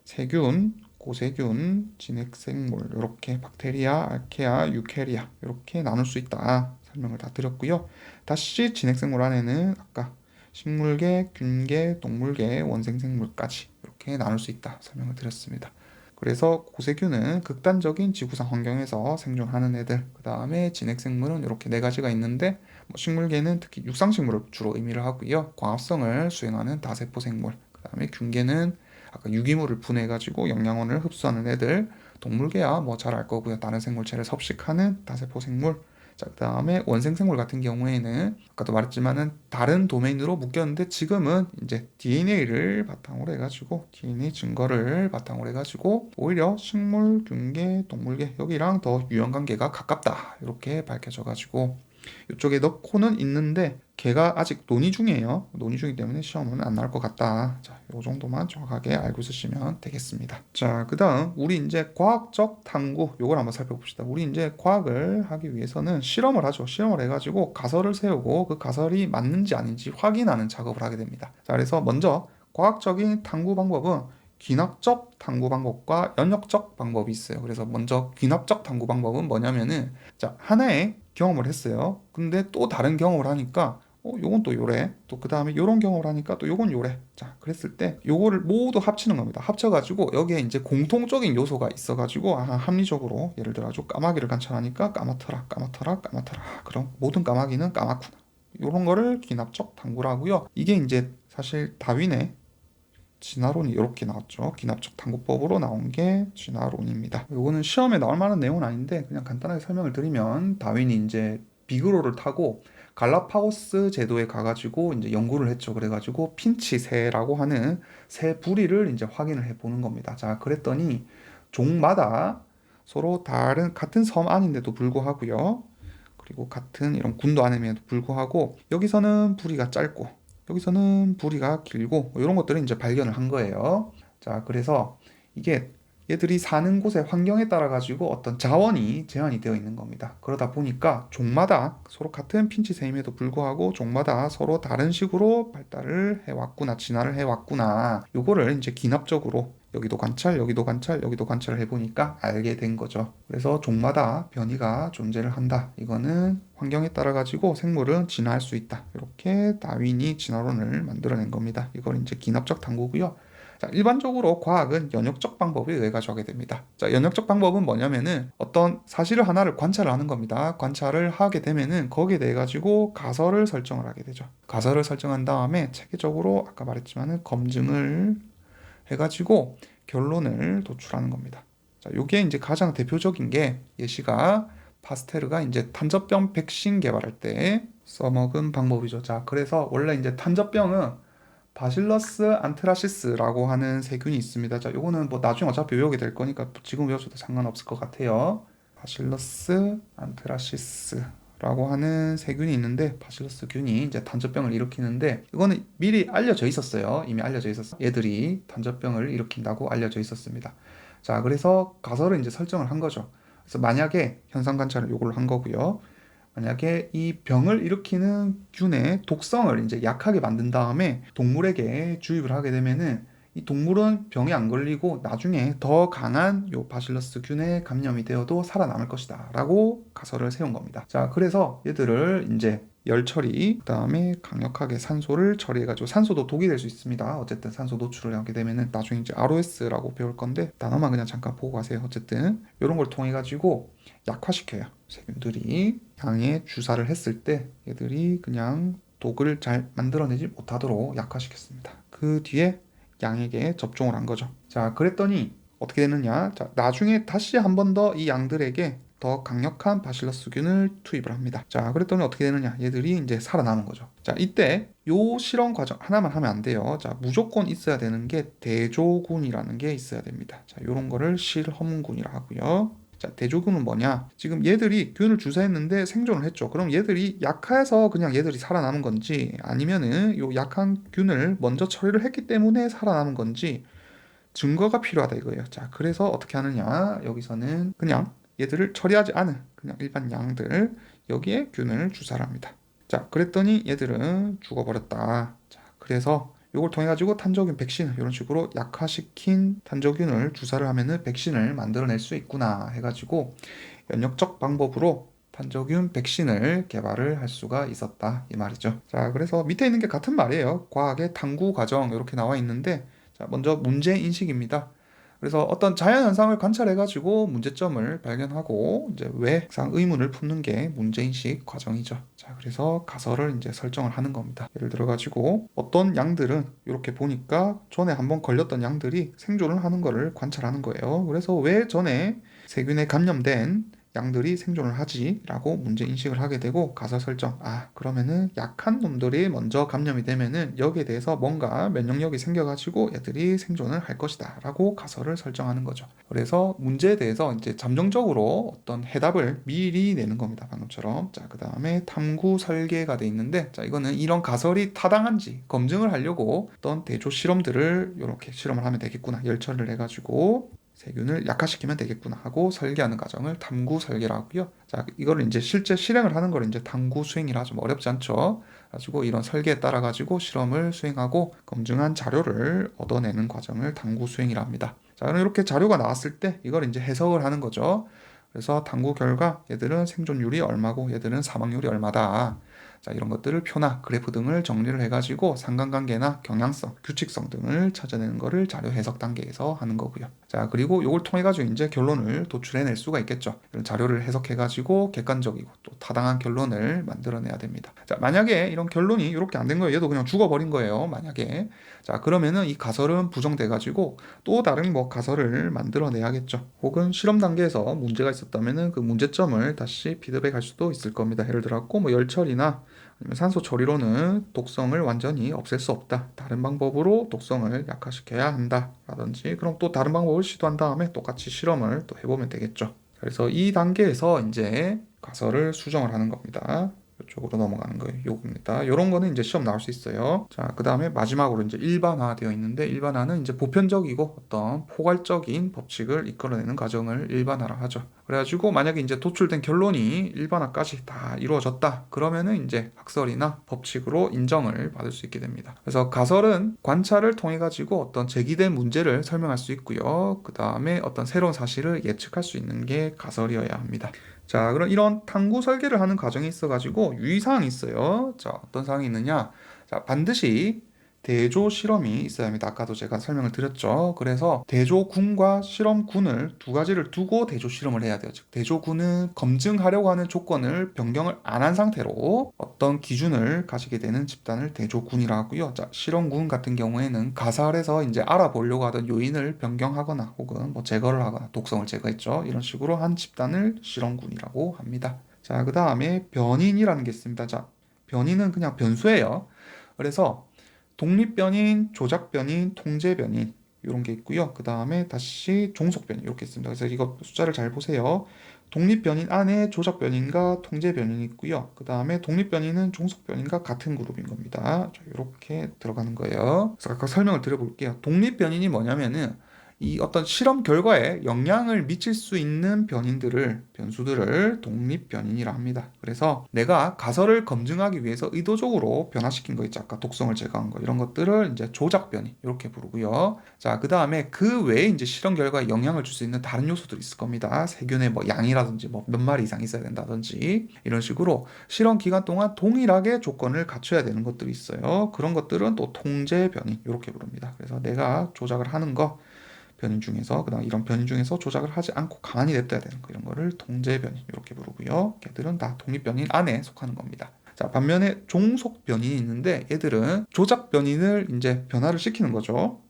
세균, 고세균, 진핵생물, 이렇게 박테리아, 알케아, 유케리아 이렇게 나눌 수 있다. 설명을 다 드렸고요. 다시 진핵생물 안에는 아까 식물계, 균계, 동물계, 원생생물까지 이렇게 나눌 수 있다. 설명을 드렸습니다. 그래서 고세균은 극단적인 지구상 환경에서 생존하는 애들, 그 다음에 진핵생물은 이렇게 네 가지가 있는데, 뭐 식물계는 특히 육상식물을 주로 의미를 하고요. 광합성을 수행하는 다세포생물, 그 다음에 균계는 아까 유기물을 분해해가지고 영양원을 흡수하는 애들, 동물계야 뭐 잘 알 거고요. 다른 생물체를 섭식하는 다세포생물. 자, 그 다음에 원생생물 같은 경우에는 아까도 말했지만은 다른 도메인으로 묶였는데 지금은 이제 DNA를 바탕으로 해가지고 DNA 증거를 바탕으로 해가지고 오히려 식물, 균계, 동물계 여기랑 더 유형 관계가 가깝다 이렇게 밝혀져가지고 이쪽에 넣고는 있는데 걔가 아직 논의 중이에요. 논의 중이기 때문에 시험은 안 나올 것 같다. 자, 요 정도만 정확하게 알고 있으시면 되겠습니다. 자, 그 다음 우리 이제 과학적 탐구 요걸 한번 살펴봅시다. 우리 이제 과학을 하기 위해서는 실험을 하죠. 실험을 해가지고 가설을 세우고 그 가설이 맞는지 아닌지 확인하는 작업을 하게 됩니다. 자, 그래서 먼저 과학적인 탐구 방법은 귀납적 탐구 방법과 연역적 방법이 있어요. 그래서 먼저 귀납적 탐구 방법은 뭐냐면은, 자, 하나의 경험을 했어요. 근데 또 다른 경험을 하니까 요건 또 요래. 또 그 다음에 요런 경험을 하니까 또 요건 요래. 자, 그랬을 때 요거를 모두 합치는 겁니다. 합쳐가지고 여기에 이제 공통적인 요소가 있어가지고 합리적으로 예를 들어 아주 까마귀를 관찰하니까 까맣더라, 까맣더라, 까맣더라. 그럼 모든 까마귀는 까맣구나. 요런 거를 귀납적 탐구라고요. 이게 이제 사실 다윈의 진화론이 이렇게 나왔죠. 귀납적 탐구법으로 나온 게 진화론입니다. 이거는 시험에 나올 만한 내용은 아닌데 그냥 간단하게 설명을 드리면, 다윈이 이제 비그로를 타고 갈라파고스 제도에 가가지고 이제 연구를 했죠. 그래가지고 핀치 새라고 하는 새 부리를 이제 확인을 해보는 겁니다. 자, 그랬더니 종마다 서로 다른 같은 섬 안인데도 불구하고요. 그리고 같은 이런 군도 안임에도 불구하고 여기서는 부리가 짧고 여기서는 부리가 길고 이런 것들을 이제 발견을 한 거예요. 자, 그래서 이게 얘들이 사는 곳의 환경에 따라 가지고 어떤 자원이 제한이 되어 있는 겁니다. 그러다 보니까 종마다 서로 같은 핀치새임에도 불구하고 종마다 서로 다른 식으로 발달을 해왔구나, 진화를 해왔구나. 요거를 이제 기납적으로 여기도 관찰, 여기도 관찰, 여기도 관찰을 해보니까 알게 된 거죠. 그래서 종마다 변이가 존재를 한다. 이거는 환경에 따라 가지고 생물은 진화할 수 있다. 이렇게 다윈이 진화론을 만들어낸 겁니다. 이걸 이제 기납적 탐구고요. 자, 일반적으로 과학은 연역적 방법에 의해 가지고 하게 됩니다. 자, 연역적 방법은 뭐냐면은 어떤 사실을 하나를 관찰을 하는 겁니다. 관찰을 하게 되면은 거기에 대해 가지고 가설을 설정을 하게 되죠. 가설을 설정한 다음에 체계적으로 아까 말했지만은 검증을 해가지고 결론을 도출하는 겁니다. 자, 요게 이제 가장 대표적인 게 예시가 파스테르가 이제 탄저병 백신 개발할 때 써먹은 방법이죠. 자, 그래서 원래 이제 탄저병은 바실러스 안트라시스라고 하는 세균이 있습니다. 자, 요거는 뭐 나중에 어차피 외우게 될 거니까 지금 외워줘도 상관없을 것 같아요. 바실러스 안트라시스라고 하는 세균이 있는데, 바실러스 균이 이제 탄저병을 일으키는데 이거는 미리 알려져 있었어요. 이미 알려져 있었어. 얘들이 탄저병을 일으킨다고 알려져 있었습니다. 자, 그래서 가설을 이제 설정을 한 거죠. 그래서 만약에 현상 관찰을 요걸로 한 거고요. 만약에 이 병을 일으키는 균의 독성을 이제 약하게 만든 다음에 동물에게 주입을 하게 되면은 이 동물은 병에 안 걸리고 나중에 더 강한 요 바실러스 균에 감염이 되어도 살아남을 것이다 라고 가설을 세운 겁니다. 자, 그래서 얘들을 이제 열 처리, 그다음에 강력하게 산소를 처리해가지고, 산소도 독이 될 수 있습니다. 어쨌든 산소 노출을 하게 되면은 나중에 이제 ROS라고 배울 건데 단어만 그냥 잠깐 보고 가세요. 어쨌든 이런 걸 통해 가지고 약화시켜요. 세균들이 양에 주사를 했을 때 얘들이 그냥 독을 잘 만들어내지 못하도록 약화시켰습니다. 그 뒤에 양에게 접종을 한 거죠. 자, 그랬더니 어떻게 되느냐? 자, 나중에 다시 한 번 더 이 양들에게 더 강력한 바실러스균을 투입을 합니다. 자, 그랬더니 어떻게 되느냐? 얘들이 이제 살아남은 거죠. 자, 이때 요 실험 과정 하나만 하면 안 돼요. 자, 무조건 있어야 되는 게 대조군이라는 게 있어야 됩니다. 자, 요런 거를 실험군이라 하고요. 자, 대조군은 뭐냐? 지금 얘들이 균을 주사했는데 생존을 했죠. 그럼 얘들이 약해서 그냥 얘들이 살아남은 건지, 아니면은 요 약한 균을 먼저 처리를 했기 때문에 살아남은 건지 증거가 필요하다 이거예요. 자, 그래서 어떻게 하느냐? 여기서는 그냥 얘들을 처리하지 않은 그냥 일반 양들, 여기에 균을 주사를 합니다. 자, 그랬더니 얘들은 죽어버렸다. 자, 그래서 이걸 통해 가지고 탄저균 백신, 이런 식으로 약화시킨 탄저균을 주사를 하면은 백신을 만들어낼 수 있구나 해가지고 연역적 방법으로 탄저균 백신을 개발을 할 수가 있었다 이 말이죠. 자, 그래서 밑에 있는 게 같은 말이에요. 과학의 탐구 과정 이렇게 나와 있는데, 자, 먼저 문제 인식입니다. 그래서 어떤 자연 현상을 관찰해가지고 문제점을 발견하고 이제 왜 항상 의문을 품는 게 문제인식 과정이죠. 자, 그래서 가설을 이제 설정을 하는 겁니다. 예를 들어가지고 어떤 양들은 이렇게 보니까 전에 한번 걸렸던 양들이 생존을 하는 거를 관찰하는 거예요. 그래서 왜 전에 세균에 감염된 양들이 생존을 하지? 라고 문제 인식을 하게 되고, 가설 설정. 아, 그러면은 약한 놈들이 먼저 감염이 되면은 여기에 대해서 뭔가 면역력이 생겨가지고 얘들이 생존을 할 것이다 라고 가설을 설정하는 거죠. 그래서 문제에 대해서 이제 잠정적으로 어떤 해답을 미리 내는 겁니다. 방금처럼. 자, 그 다음에 탐구 설계가 돼 있는데, 자, 이거는 이런 가설이 타당한지 검증을 하려고 어떤 대조 실험들을 이렇게 실험을 하면 되겠구나, 열처리를 해가지고 세균을 약화시키면 되겠구나 하고 설계하는 과정을 탐구 설계라고 하고요. 자, 이거를 이제 실제 실행을 하는 걸 이제 탐구 수행이라 좀 어렵지 않죠. 가지고 이런 설계에 따라 가지고 실험을 수행하고 검증한 자료를 얻어내는 과정을 탐구 수행이라 합니다. 자, 그럼 이렇게 자료가 나왔을 때 이걸 이제 해석을 하는 거죠. 그래서 탐구 결과 얘들은 생존율이 얼마고 얘들은 사망률이 얼마다. 자, 이런 것들을 표나 그래프 등을 정리를 해가지고 상관관계나 경향성, 규칙성 등을 찾아내는 것을 자료 해석 단계에서 하는 거고요. 자, 그리고 이걸 통해 가지고 이제 결론을 도출해낼 수가 있겠죠. 이런 자료를 해석해가지고 객관적이고 또 타당한 결론을 만들어내야 됩니다. 자, 만약에 이런 결론이 이렇게 안 된 거예요. 얘도 그냥 죽어버린 거예요. 만약에. 자, 그러면은 이 가설은 부정돼가지고 또 다른 뭐 가설을 만들어내야겠죠. 혹은 실험 단계에서 문제가 있었다면은 그 문제점을 다시 피드백할 수도 있을 겁니다. 예를 들어 뭐 열처리나 아니면 산소 처리로는 독성을 완전히 없앨 수 없다. 다른 방법으로 독성을 약화시켜야 한다. 라든지, 그럼 또 다른 방법을 시도한 다음에 똑같이 실험을 또 해보면 되겠죠. 그래서 이 단계에서 이제 가설을 수정을 하는 겁니다. 이쪽으로 넘어가는 거예요. 요겁니다. 요런 거는 이제 시험 나올 수 있어요. 자, 그 다음에 마지막으로 이제 일반화 되어 있는데, 일반화는 이제 보편적이고 어떤 포괄적인 법칙을 이끌어내는 과정을 일반화라 하죠. 그래가지고 만약에 이제 도출된 결론이 일반화까지 다 이루어졌다. 그러면은 이제 학설이나 법칙으로 인정을 받을 수 있게 됩니다. 그래서 가설은 관찰을 통해 가지고 어떤 제기된 문제를 설명할 수 있고요. 그 다음에 어떤 새로운 사실을 예측할 수 있는 게 가설이어야 합니다. 자, 그럼 이런 탐구 설계를 하는 과정에 있어가지고 유의사항이 있어요. 자, 어떤 사항이 있느냐? 자, 반드시 대조 실험이 있어야 합니다. 아까도 제가 설명을 드렸죠. 그래서 대조군과 실험군을 두 가지를 두고 대조 실험을 해야 돼요. 즉, 대조군은 검증하려고 하는 조건을 변경을 안 한 상태로 어떤 기준을 가지게 되는 집단을 대조군이라 하고요. 자, 실험군 같은 경우에는 가설에서 이제 알아보려고 하던 요인을 변경하거나 혹은 뭐 제거를 하거나 독성을 제거했죠. 이런 식으로 한 집단을 실험군이라고 합니다. 자, 그 다음에 변인이라는 게 있습니다. 자, 변인은 그냥 변수예요. 그래서 독립변인, 조작변인, 통제변인 이런 게 있고요. 그 다음에 다시 종속변인 이렇게 있습니다. 그래서 이거 숫자를 잘 보세요. 독립변인 안에 조작변인과 통제변인이 있고요. 그 다음에 독립변인은 종속변인과 같은 그룹인 겁니다. 자, 이렇게 들어가는 거예요. 그래서 아까 설명을 드려볼게요. 독립변인이 뭐냐면은 이 어떤 실험 결과에 영향을 미칠 수 있는 변수들을 독립변인이라 합니다. 그래서 내가 가설을 검증하기 위해서 의도적으로 변화시킨 거 있죠. 아까 독성을 제거한 거 이런 것들을 이제 조작변인 이렇게 부르고요. 자, 그 다음에 그 외에 이제 실험 결과에 영향을 줄 수 있는 다른 요소들이 있을 겁니다. 세균의 뭐 양이라든지 뭐 몇 마리 이상 있어야 된다든지 이런 식으로 실험 기간 동안 동일하게 조건을 갖춰야 되는 것들이 있어요. 그런 것들은 또 통제 변인 이렇게 부릅니다. 그래서 내가 조작을 하는 거 변인 중에서 그다음 이런 변인 중에서 조작을 하지 않고 가만히 냅둬야 되는 거 이런 거를 통제 변인 이렇게 부르고요. 걔들은 다 독립 변인 안에 속하는 겁니다. 자, 반면에 종속 변인이 있는데 얘들은 조작 변인을 이제 변화를 시키는 거죠.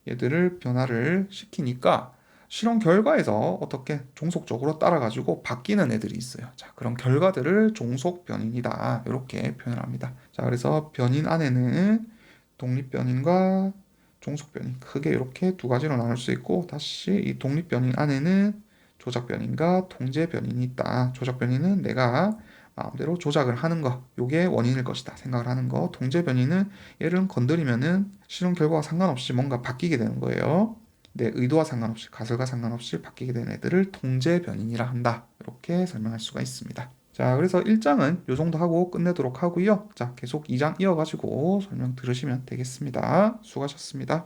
얘들을 변화를 시키니까 실험 결과에서 어떻게 종속적으로 따라가지고 바뀌는 애들이 있어요. 자, 그런 결과들을 종속 변인이다 이렇게 표현을 합니다. 자, 그래서 변인 안에는 독립 변인과 종속 변인 크게 이렇게 두 가지로 나눌 수 있고, 다시 이 독립 변인 안에는 조작 변인과 통제 변인이 있다. 조작 변인은 내가 마음대로 조작을 하는 거, 요게 원인일 것이다 생각을 하는 거. 통제 변인은 얘를 건드리면은 실험 결과와 상관없이 뭔가 바뀌게 되는 거예요. 내 의도와 상관없이, 가설과 상관없이 바뀌게 되는 애들을 통제 변인이라 한다. 이렇게 설명할 수가 있습니다. 자, 그래서 1장은 요 정도 하고 끝내도록 하고요. 자, 계속 2장 이어가지고 설명 들으시면 되겠습니다. 수고하셨습니다.